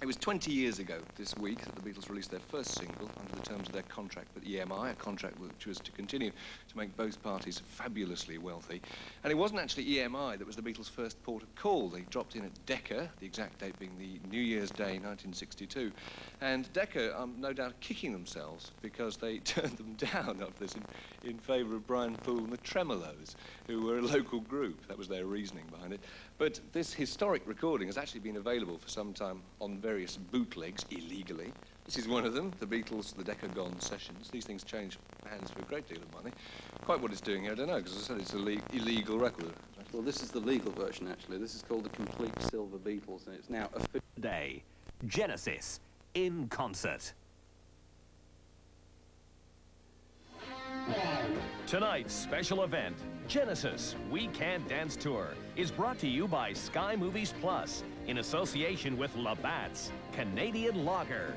It was 20 years ago this week that the Beatles released their first single under the terms of their contract with EMI, a contract which was to continue to make both parties fabulously wealthy. And it wasn't actually EMI that was the Beatles' first port of call. They dropped in at Decca, the exact date being the New Year's Day 1962. And Decca are no doubt kicking themselves because they turned them down after this in favour of Brian Poole and the Tremolos, who were a local group. That was their reasoning behind it. But this historic recording has actually been available for some time on various bootlegs illegally. This is one of them, the Beatles, the Decca Gone sessions. These things change hands for a great deal of money. Quite what it's doing here, I don't know, because as I said, it's an illegal record. Well, this is the legal version, actually. This is called the Complete Silver Beatles, and it's now official. Day, Genesis in concert. Tonight's special event, Genesis We Can't Dance Tour, is brought to you by Sky Movies Plus in association with Labatt's Canadian Lager.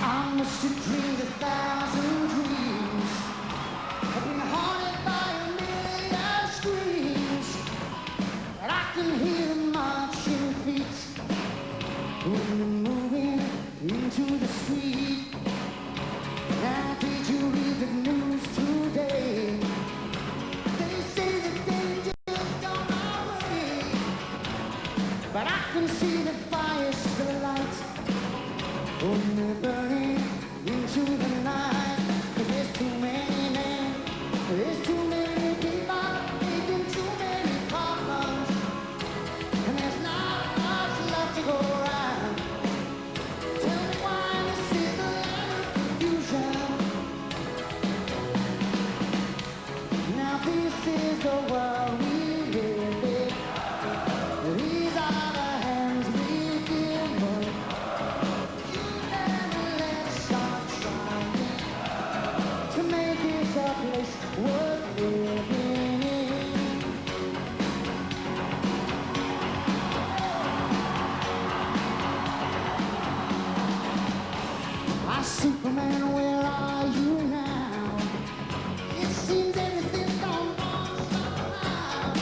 I must have dreamed 1,000 dreams. I've been haunted by a million screams. But I can hear the marching feet when they're moving into the street. Now did you read the news today? They say the danger's gone our way. But I can see the fire still light. When they're burning into the night. 'Cause there's too many men, there's too many people, making too many problems, and there's not much left to go around. Tell me why this is the land of confusion. Now this is the world we live in. These are the hands we give up. To make this a place worth living in. My Superman, where are you now? It seems everything's gone wrong somehow.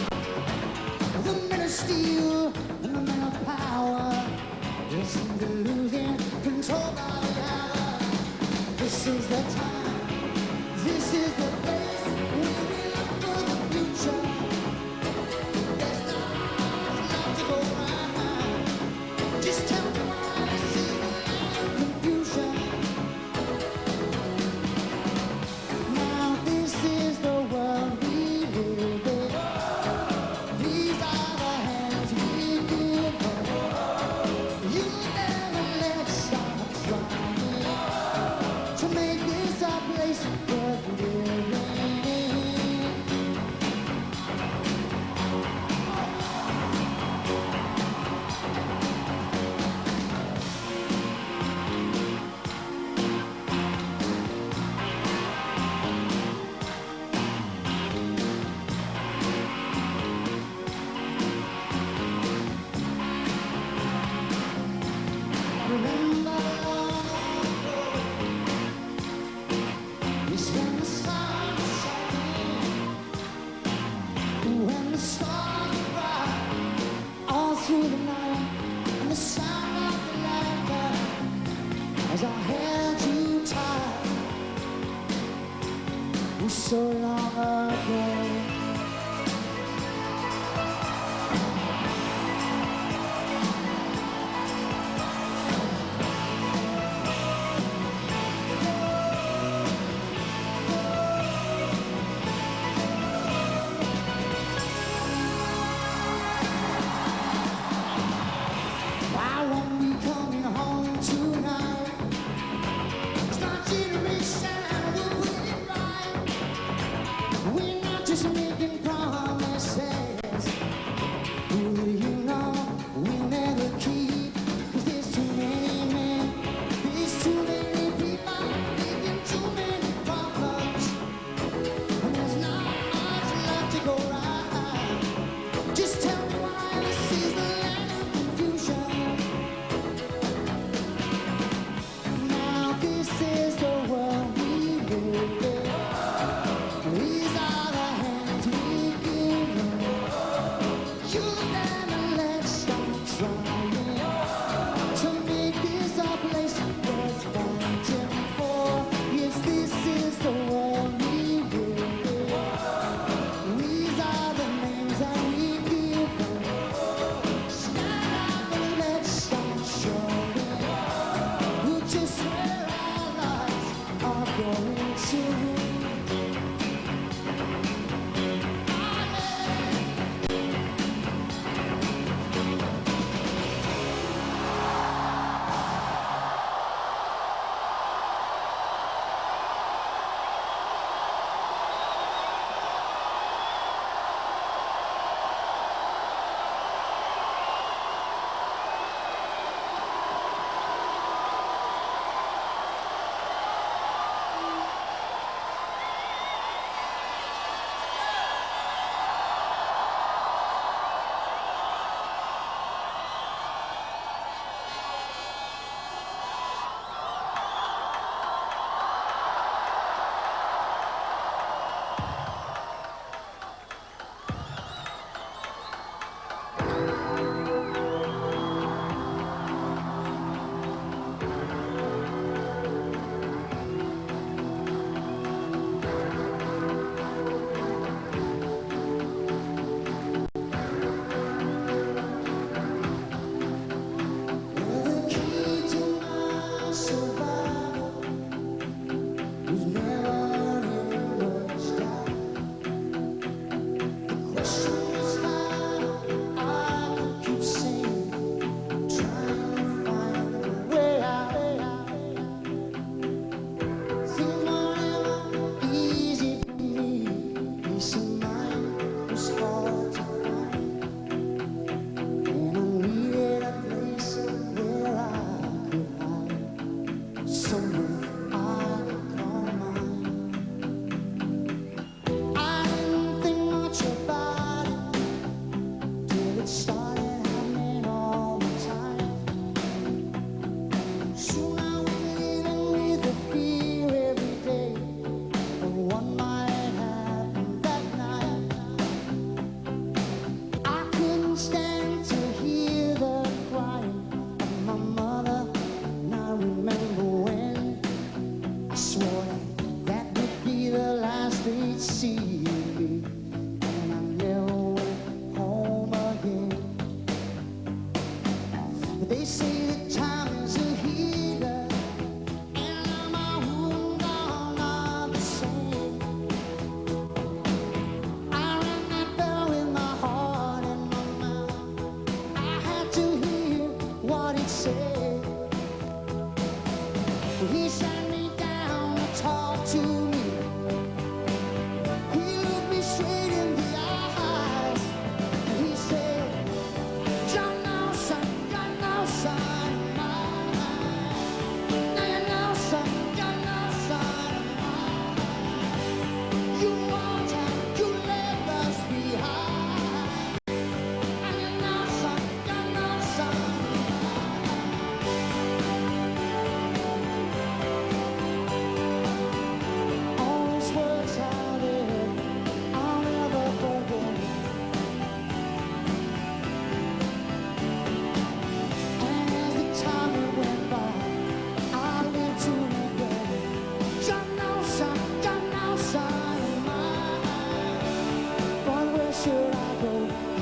should I go?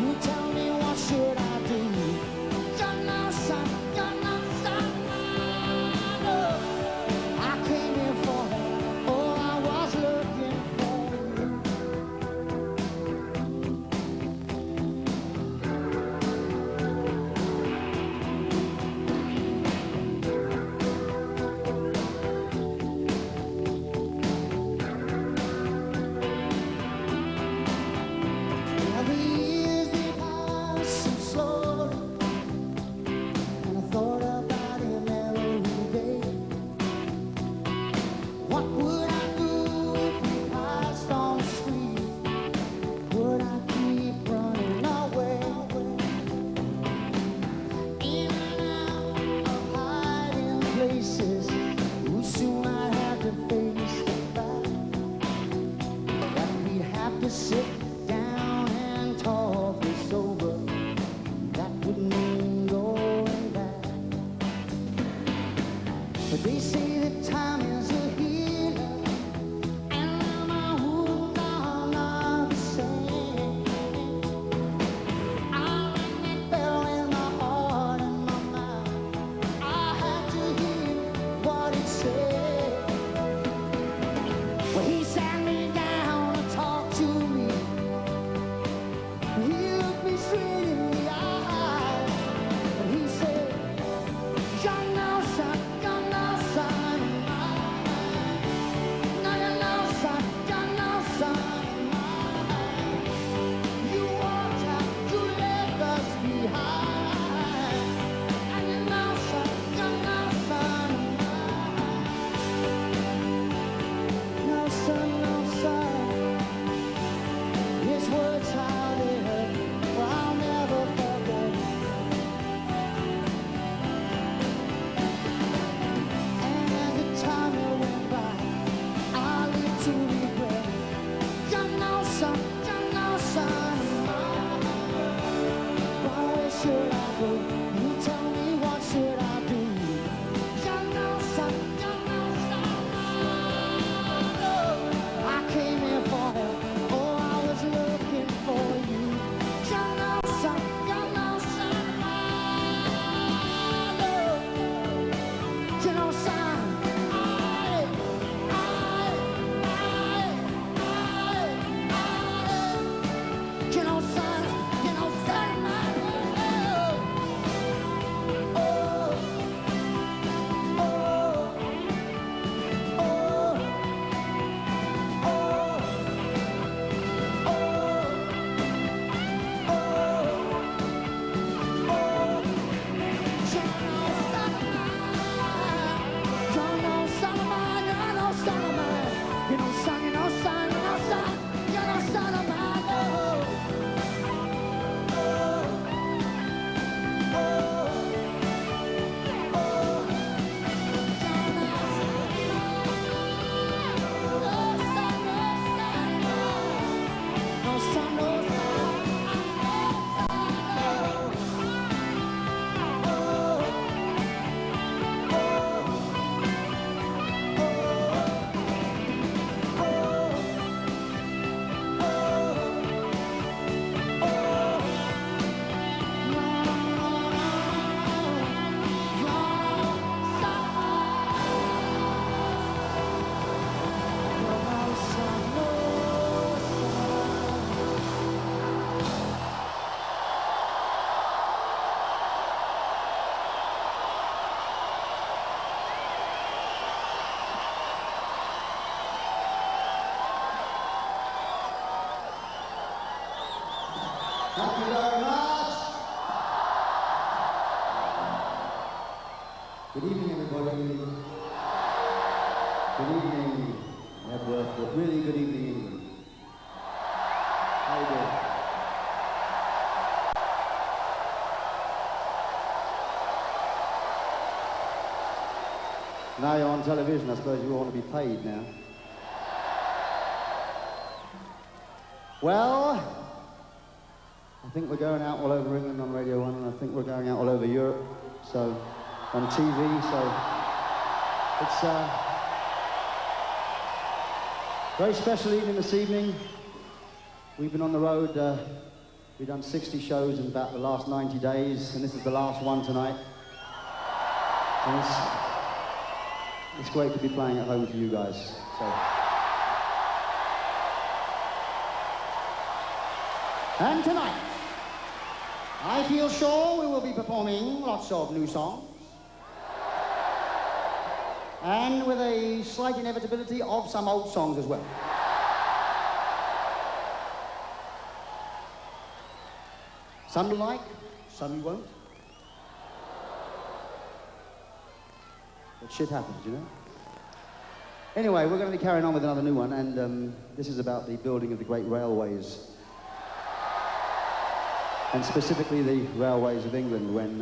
You tell me what should I do? You're no son, you're no son. No, I came here for her. Oh, I was looking for you. Now the years they pass so slowly, and I thought about him every day. What would I do if he passed on the street? Would I keep running away? In and out of hiding places, who soon I had to face the fact that we'd have to sit down and talk this over. That would mean going back. But they say that time is a healer, and my wounds are not the same. I fell in my heart and my mind. I had to hear what he said. Well, he sat me down and talked to me. He looked me straight in the eyes, and he said, "You're no son, you're no son of mine. No, you're no son, you're no son of mine. You walked out, you left us behind, and you're no son, you're no son of mine. No son, no son." His words, how they hurt, well, I'll never forget. And as the time went by, I lived to regret. You're no son, you're no son of mine. Well, where should I go? You tell me, what should I do? You're no son, you're no son of mine. No, I came here for her. Oh, I was looking for you. You're no son, you're no son of mine. No, you're no son. You're no son, you're no son of mine. Oh, oh, oh, oh, Thank you very much. Good evening, everybody. Good evening, Edward, but really good evening, England. How you doing? Now you're on television, I suppose you want to be paid now. Well, I think we're going out all over England on Radio 1, and I think we're going out all over Europe, so on TV, so it's a very special evening this evening. We've been on the road, we've done 60 shows in about the last 90 days, and this is the last one tonight. And it's great to be playing at home for you guys. So. And tonight, I feel sure we will be performing lots of new songs. And with a slight inevitability of some old songs as well. Some you like, some you won't. But shit happens, you know? Anyway, we're going to be carrying on with another new one, and this is about the building of the great railways. And specifically the railways of England, when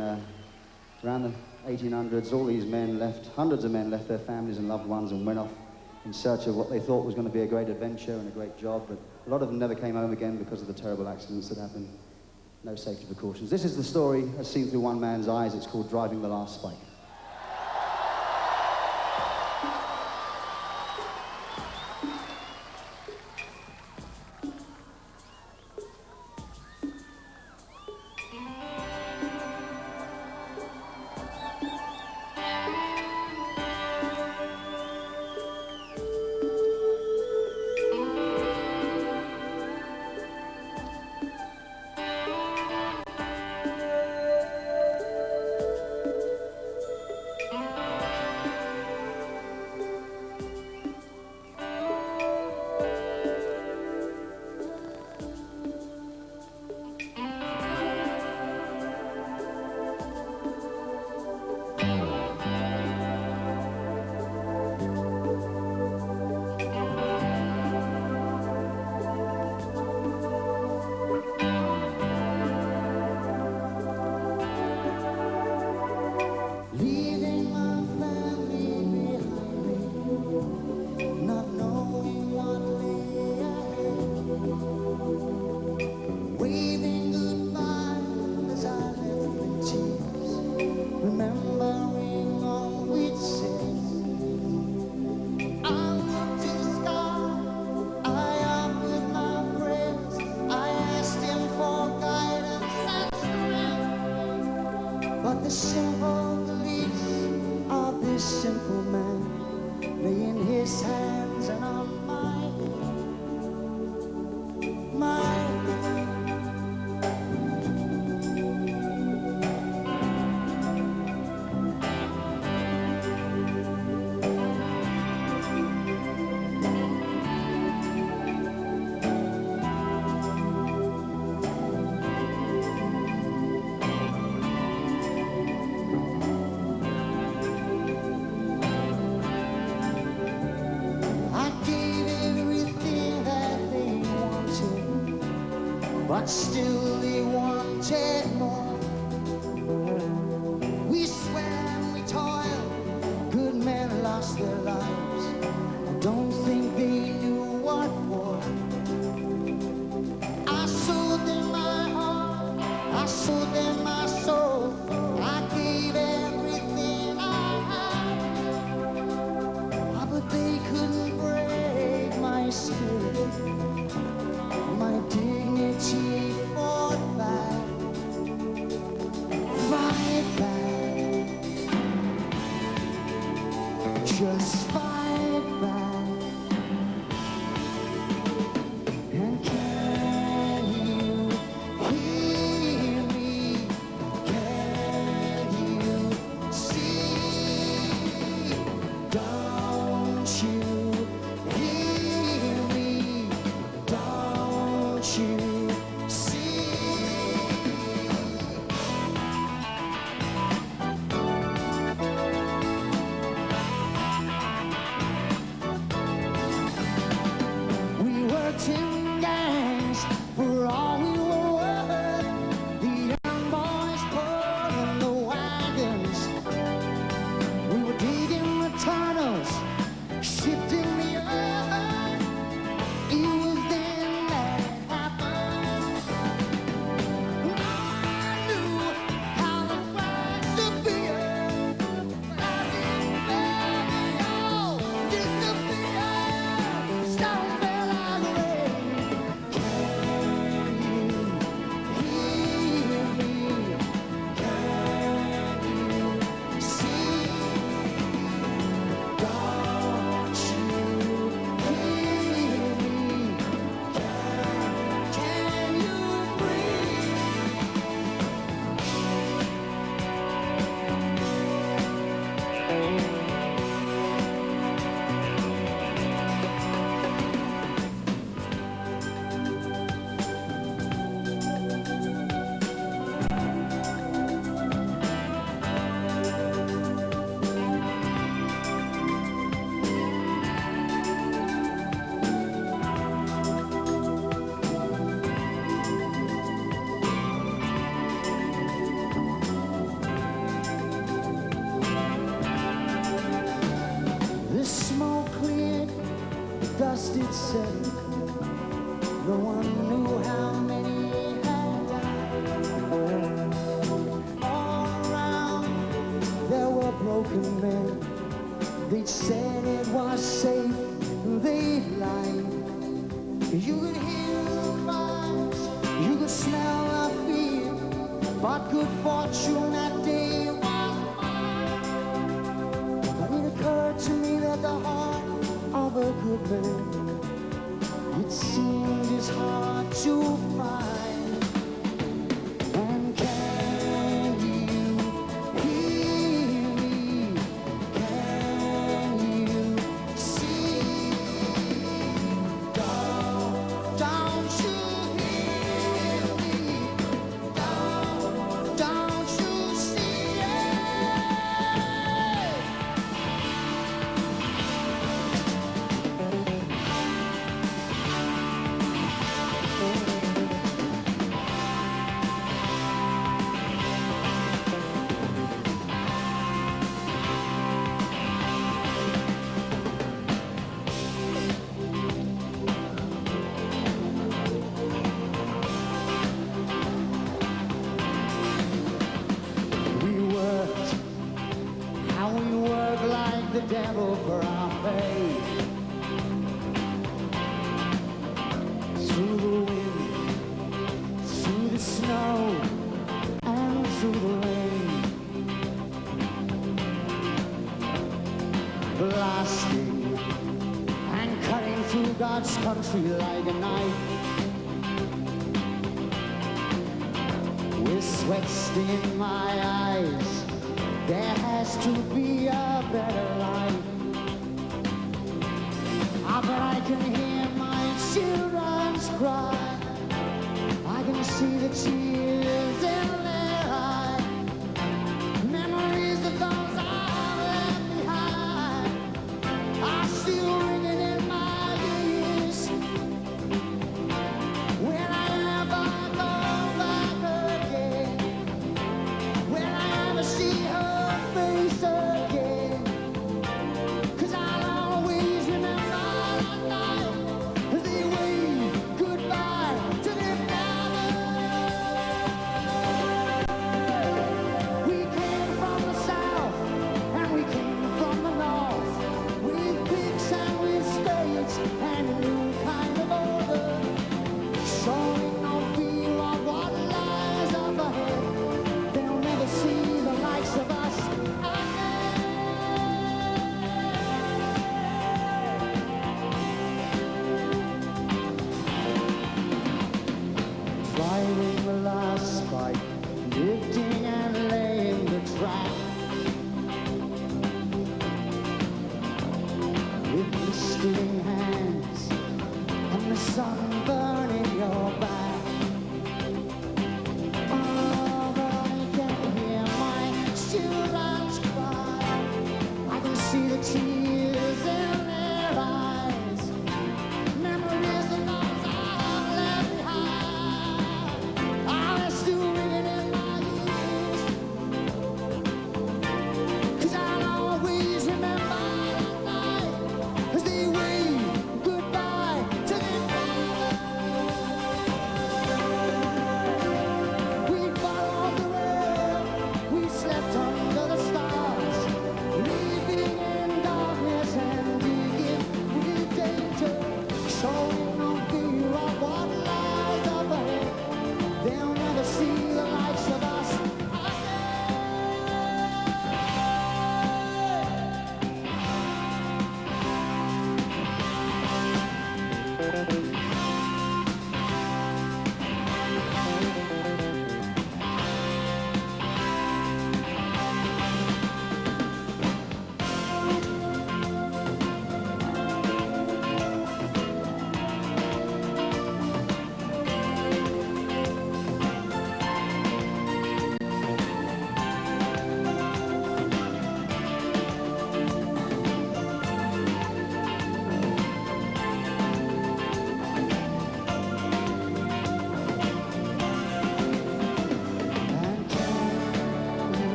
around the 1800s, all these men left, hundreds of men left their families and loved ones and went off in search of what they thought was going to be a great adventure and a great job, but a lot of them never came home again because of the terrible accidents that happened. No safety precautions. This is the story as seen through one man's eyes. It's called Driving the Last Spike. But still they wanted more. We swam, we toiled, good men lost their lives. I don't think they knew what for. I sold them my heart, I sold them my soul. I gave everything I had, but they couldn't break my spirit. My dignity fought back. said it. No one knew how many had died. All around there were broken men. They said it was safe, they lied. You could hear the cries, you could smell the fear, but good fortune that day was mine. But it occurred to me that the heart of a good man, it seems it's hard to find. And can you hear me? Can you see? Don't you hear me? Don't you see it? We worked, how we worked like the devil for our pay. Through the wind, through the snow, and through the rain. Blasting and cutting through God's country like a knife. With sweat stinging my eyes, there has to be a better life. Ah, but I can hear my children's cry. I can see the tears in their eyes. Memories of those I left behind are still ringing in my ears. When I ever go back again, when I ever see her face again, 'cause I'll always remember that night as they waved goodbye to their father.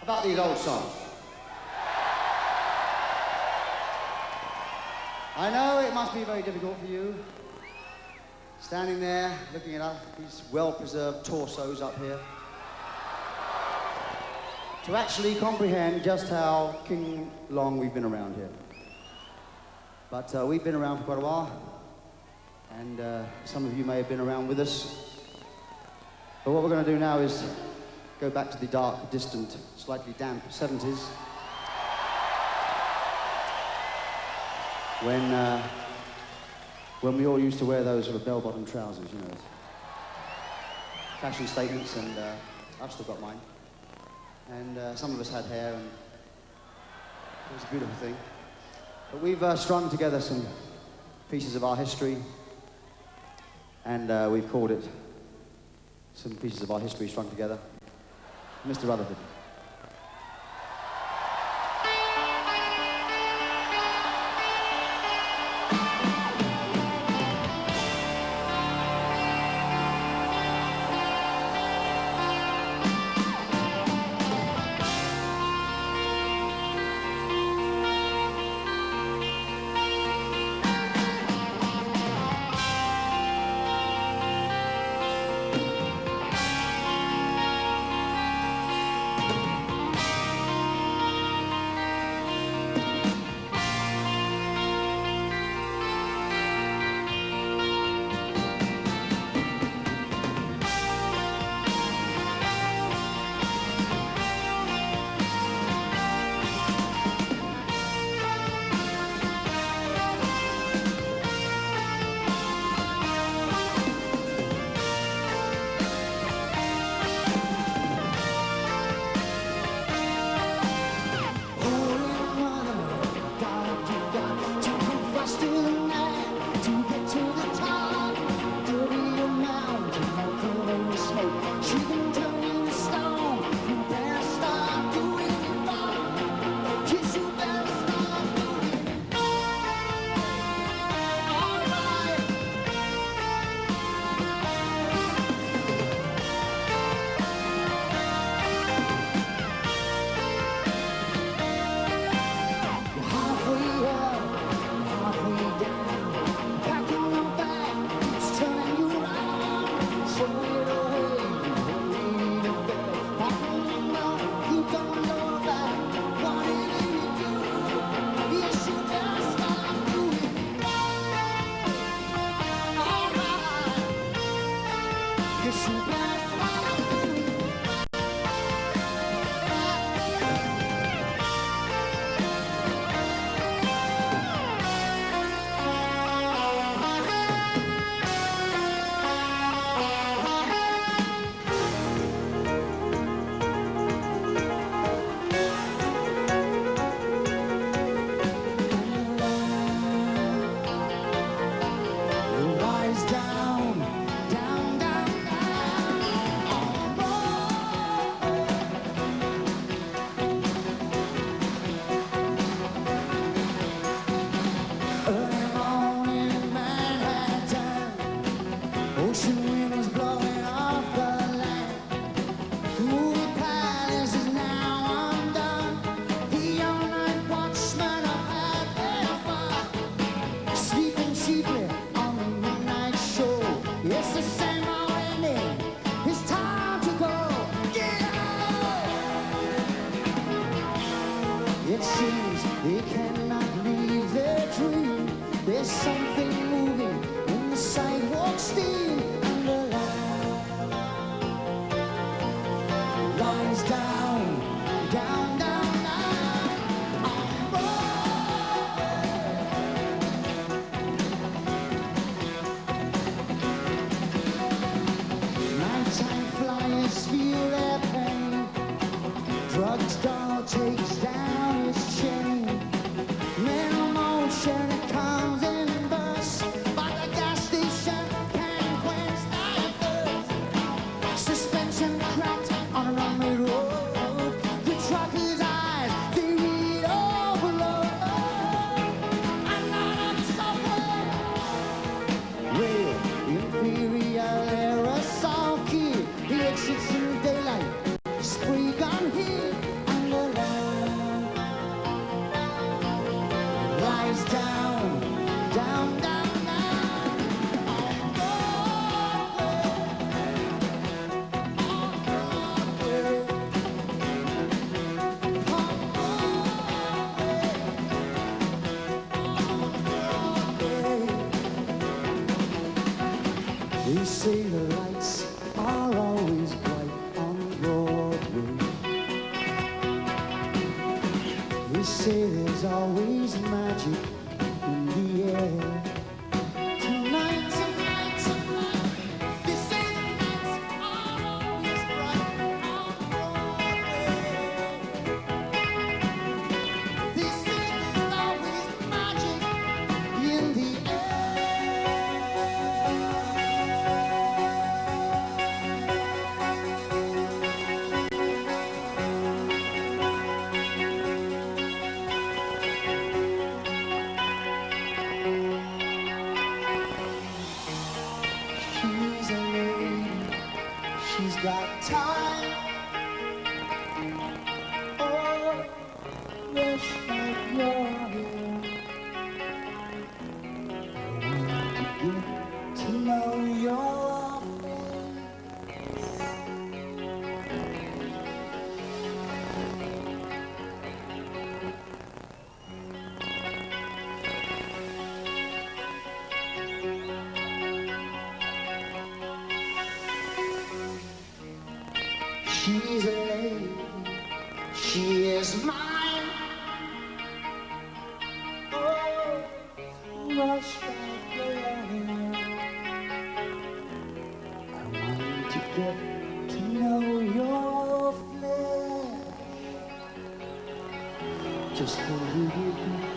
about these old songs. I know it must be very difficult for you, standing there looking at these well-preserved torsos up here, to actually comprehend just how long we've been around here. But we've been around for quite a while, and some of you may have been around with us. But what we're going to do now is go back to the dark, distant, slightly damp 70s, when we all used to wear those sort of bell-bottom trousers, you know, fashion statements, and I've still got mine. And some of us had hair, and it was a beautiful thing. But we've strung together some pieces of our history, and we've called it Some Pieces of Our History Strung Together. Mr. Rutherford. Exits in daylight, spree gone here. say there's always magic in the air. Tonight, tonight, tonight, they say the nights are always bright on Broadway. They say there's always magic in the She's a lady, she's got time. Oh, rush like your hair. I want to get to know your face. She's a lady, she is mine. Oh, rush like your hair. I want to get to know your flesh. Just a little bit.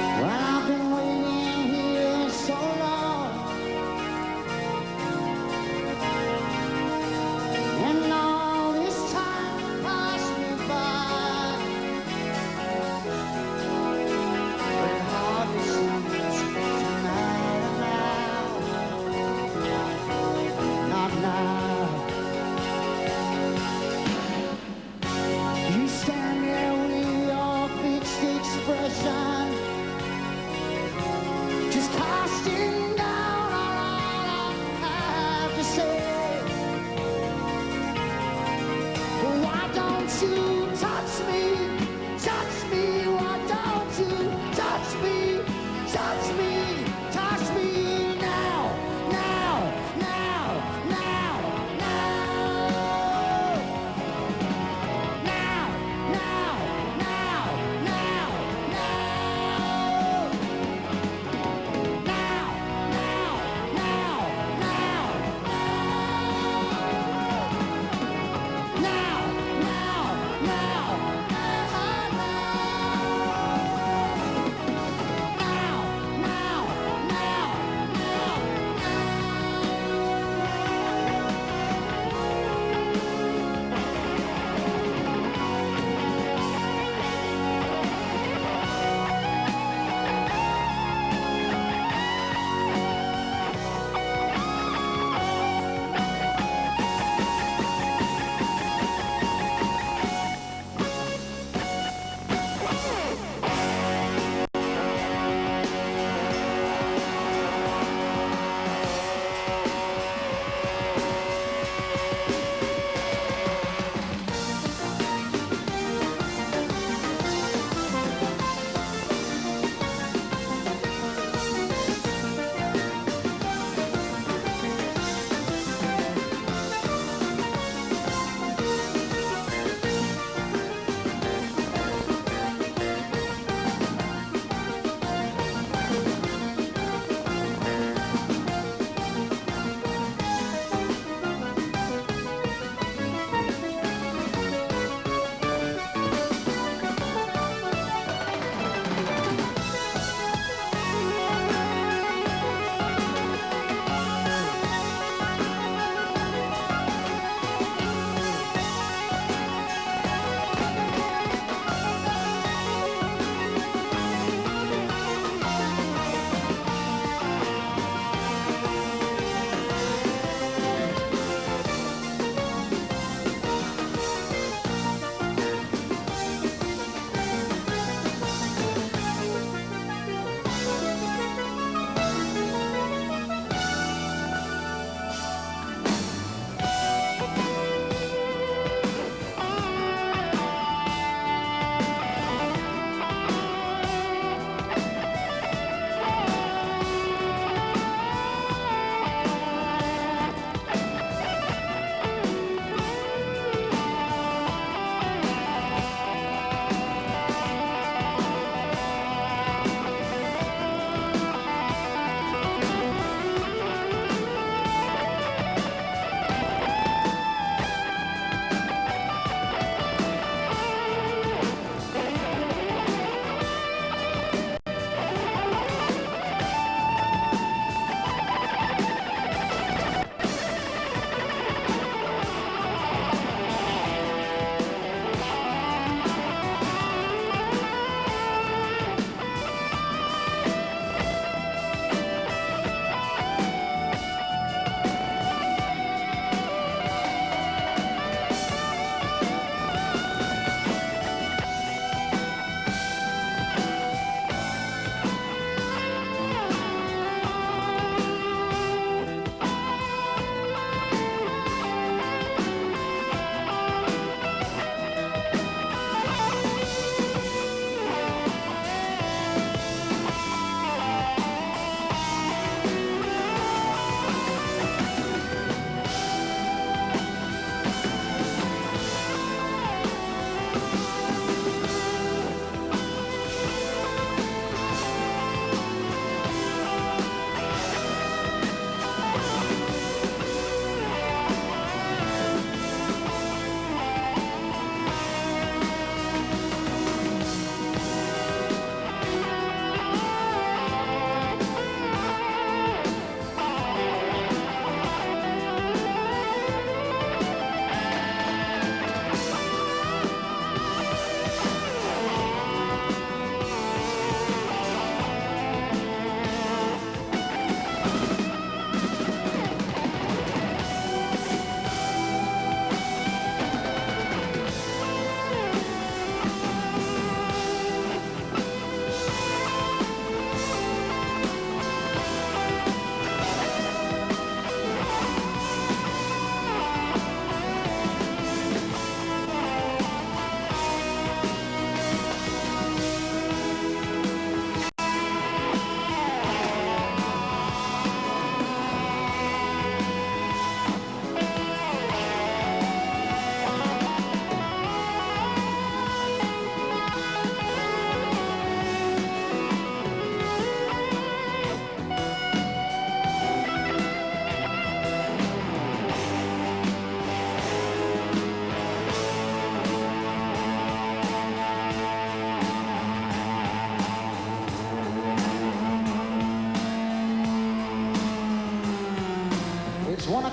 Well, I've been waiting here so long, and all this time passed me by. But it hardly seems to matter now.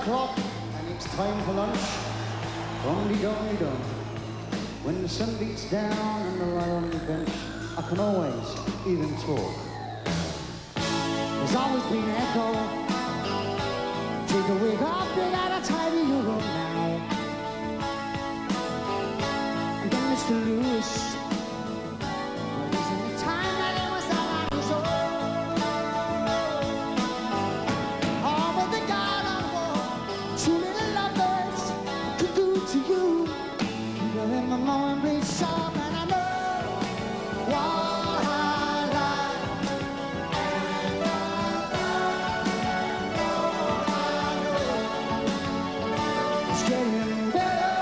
o'clock and it's time for lunch. Dum-de-dum-de-dum. When the sun beats down and I lie on the bench, I can always even talk. There's always been echo. Take a wig off, you gotta tidy your room now. And then Mr. Lewis, well, there's any time that it was all on his own. Oh, but the God on war, two little lovebirds could do to you. But in my mind, please, song, and I know what I like. It's getting better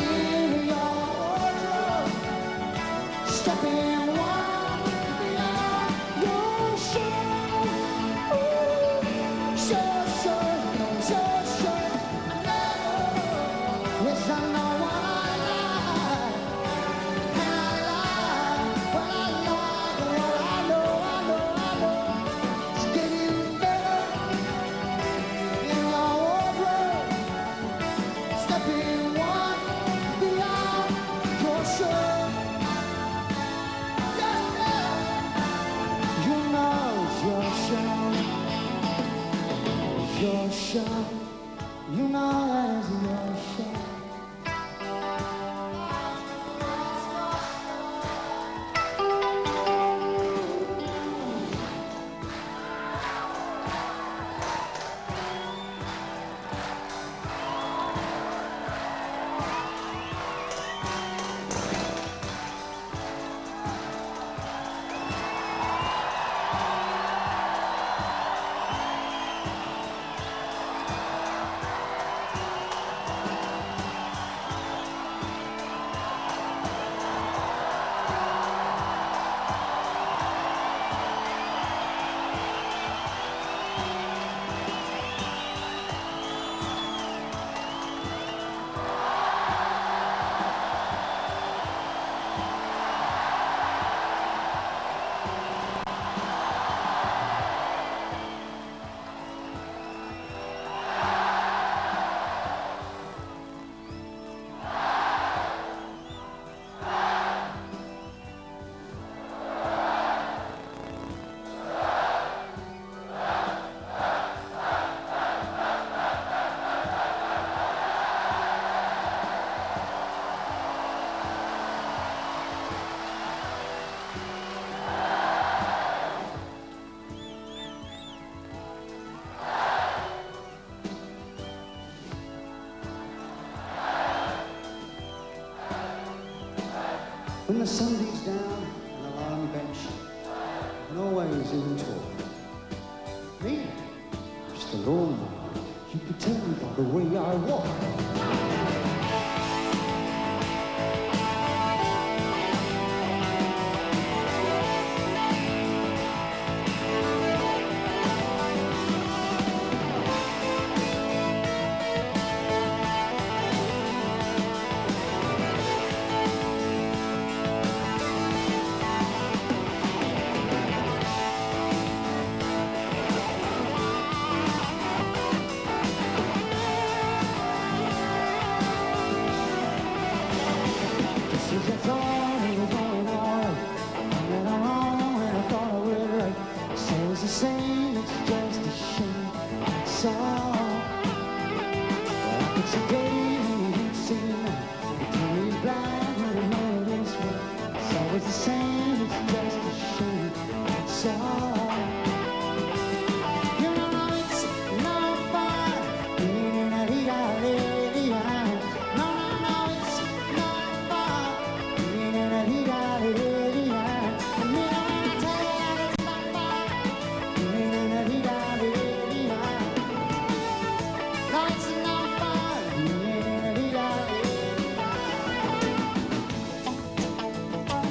in your wardrobe. Step in one beyond your show. Ooh, sure, sure, sure, sure. I know, yes, I know what I like. And I like what I like, what I know, I know, I know. It's getting better in your wardrobe. Step in one beyond your shirt. Yeah, yeah. You know it's your show. It's your show. You know that it's your show. When the sun beats down and I lie on the bench, I can always even talk. Me, just a lawnmower. You could tell me by the way I walk.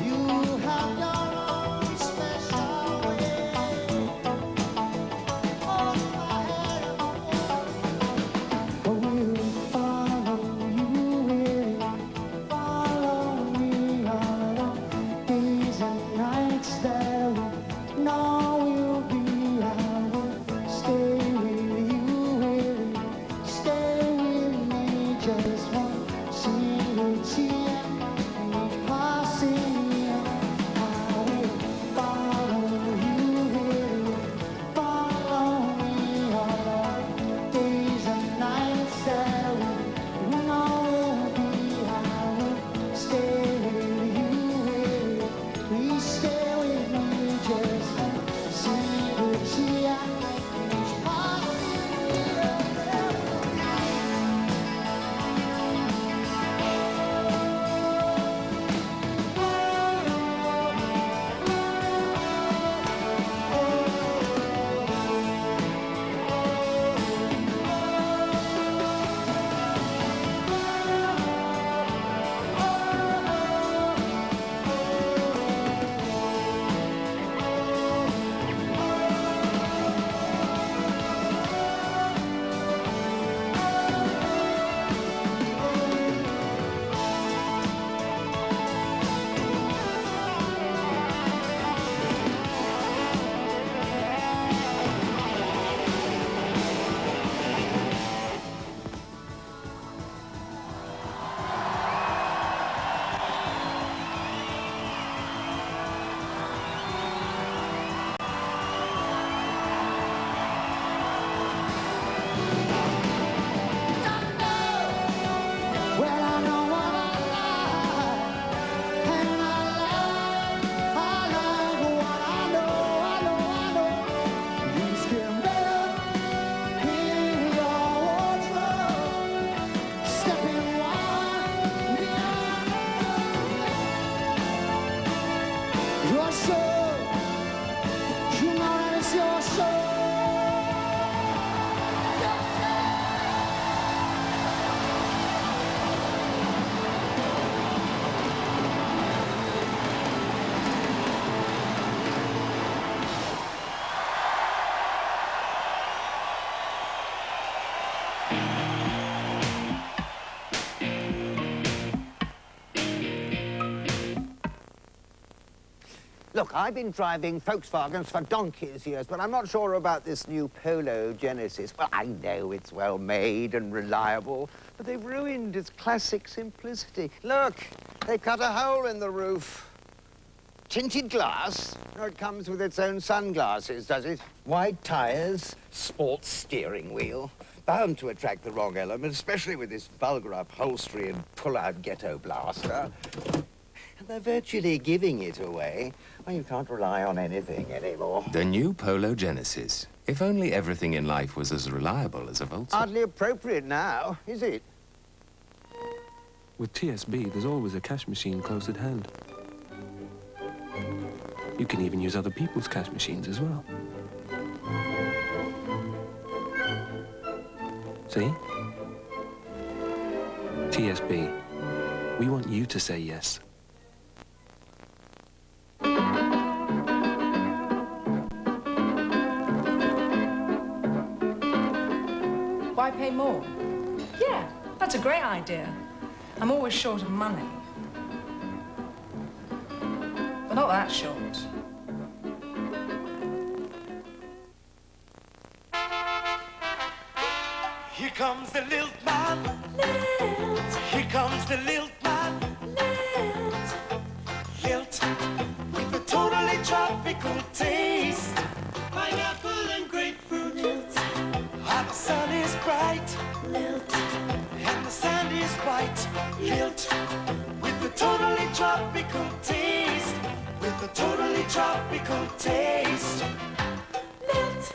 You have Look, I've been driving Volkswagens for donkey's years, but I'm not sure about this new Polo Genesis. Well, I know it's well made and reliable, but they've ruined its classic simplicity. Look, they've cut a hole in the roof. Tinted glass? No, it comes with its own sunglasses, does it? Wide tires, sports steering wheel. Bound to attract the wrong element, especially with this vulgar upholstery and pull-out ghetto blaster. And they're virtually giving it away. Well, you can't rely on anything anymore. The new Polo Genesis. If only everything in life was as reliable as a Volkswagen. Hardly appropriate now, is it? With TSB, there's always a cash machine close at hand. You can even use other people's cash machines as well. See? TSB. We want you to say yes. Why pay more? Yeah, that's a great idea. I'm always short of money. But not that short. Here comes the lilt man. Lilt. Here comes the lilt man. Lilt. Lilt with a totally tropical taste. Pineapple and grapefruit. Lilt. And the sun is bright. Lilt. And the sand is white. Lilt with a totally tropical taste. With a totally tropical taste. Lilt.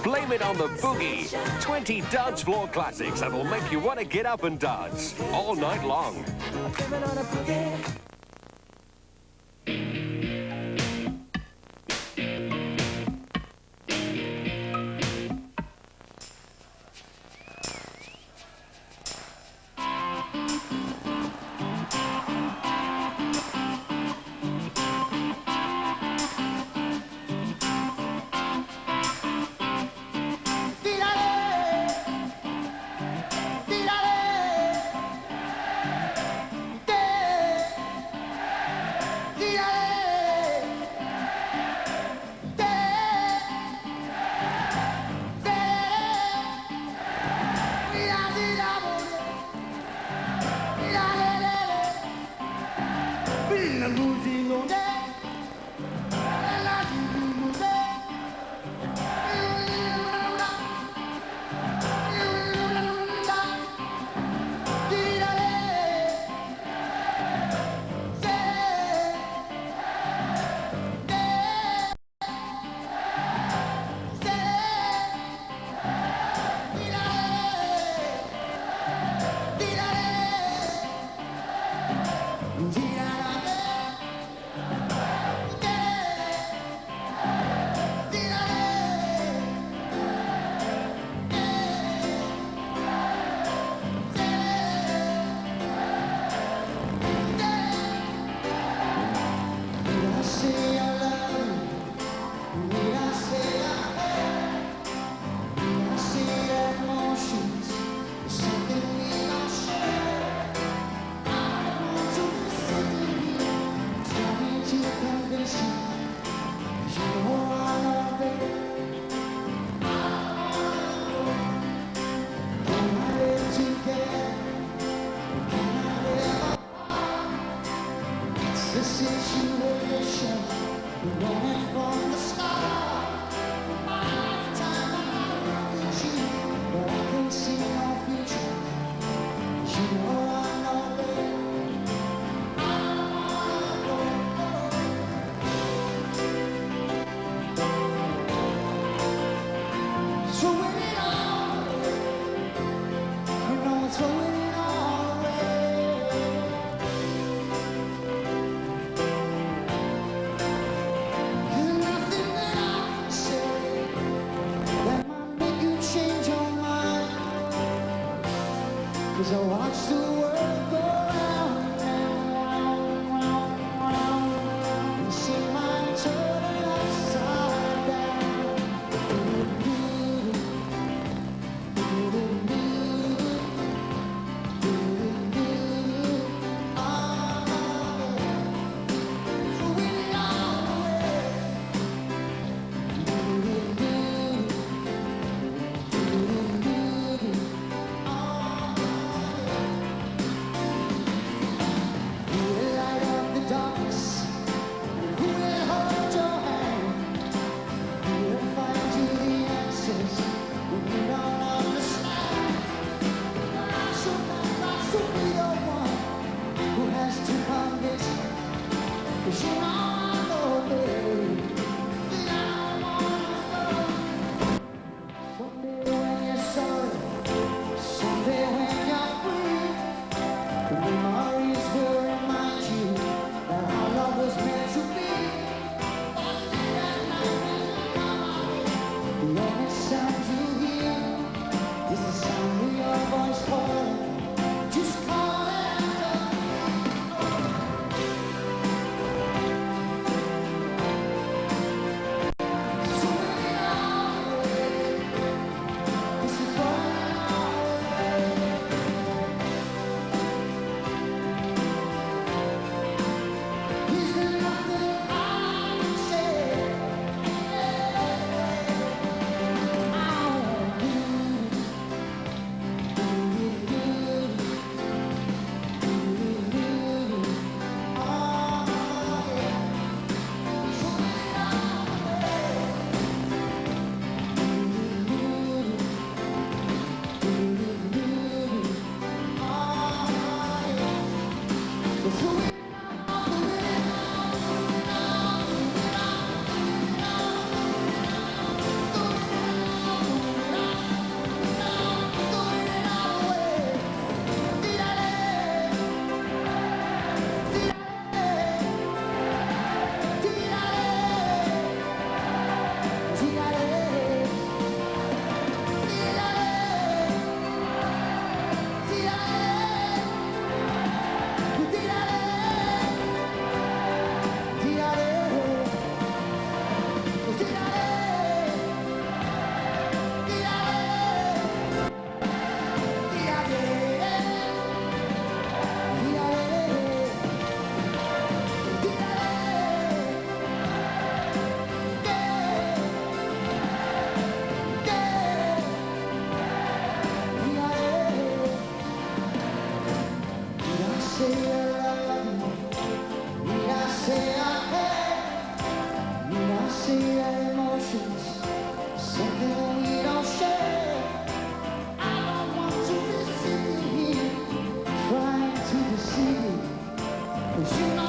Blame it on the boogie. 20 dance floor classics that'll make you want to get up and dance all night long. 'cause you know I know, babe, that I wanna go. Someday when you're sorry, someday when you're free, the memories will remind you that our love was meant to be. One day that night when you come out, the only sound you hear is the sound of your voice calling. Just call after me. Swimming away, it's running away. Is there nothing I can say? I want you. Something we don't share. I don't want to be sitting here trying to deceive you, 'cause you know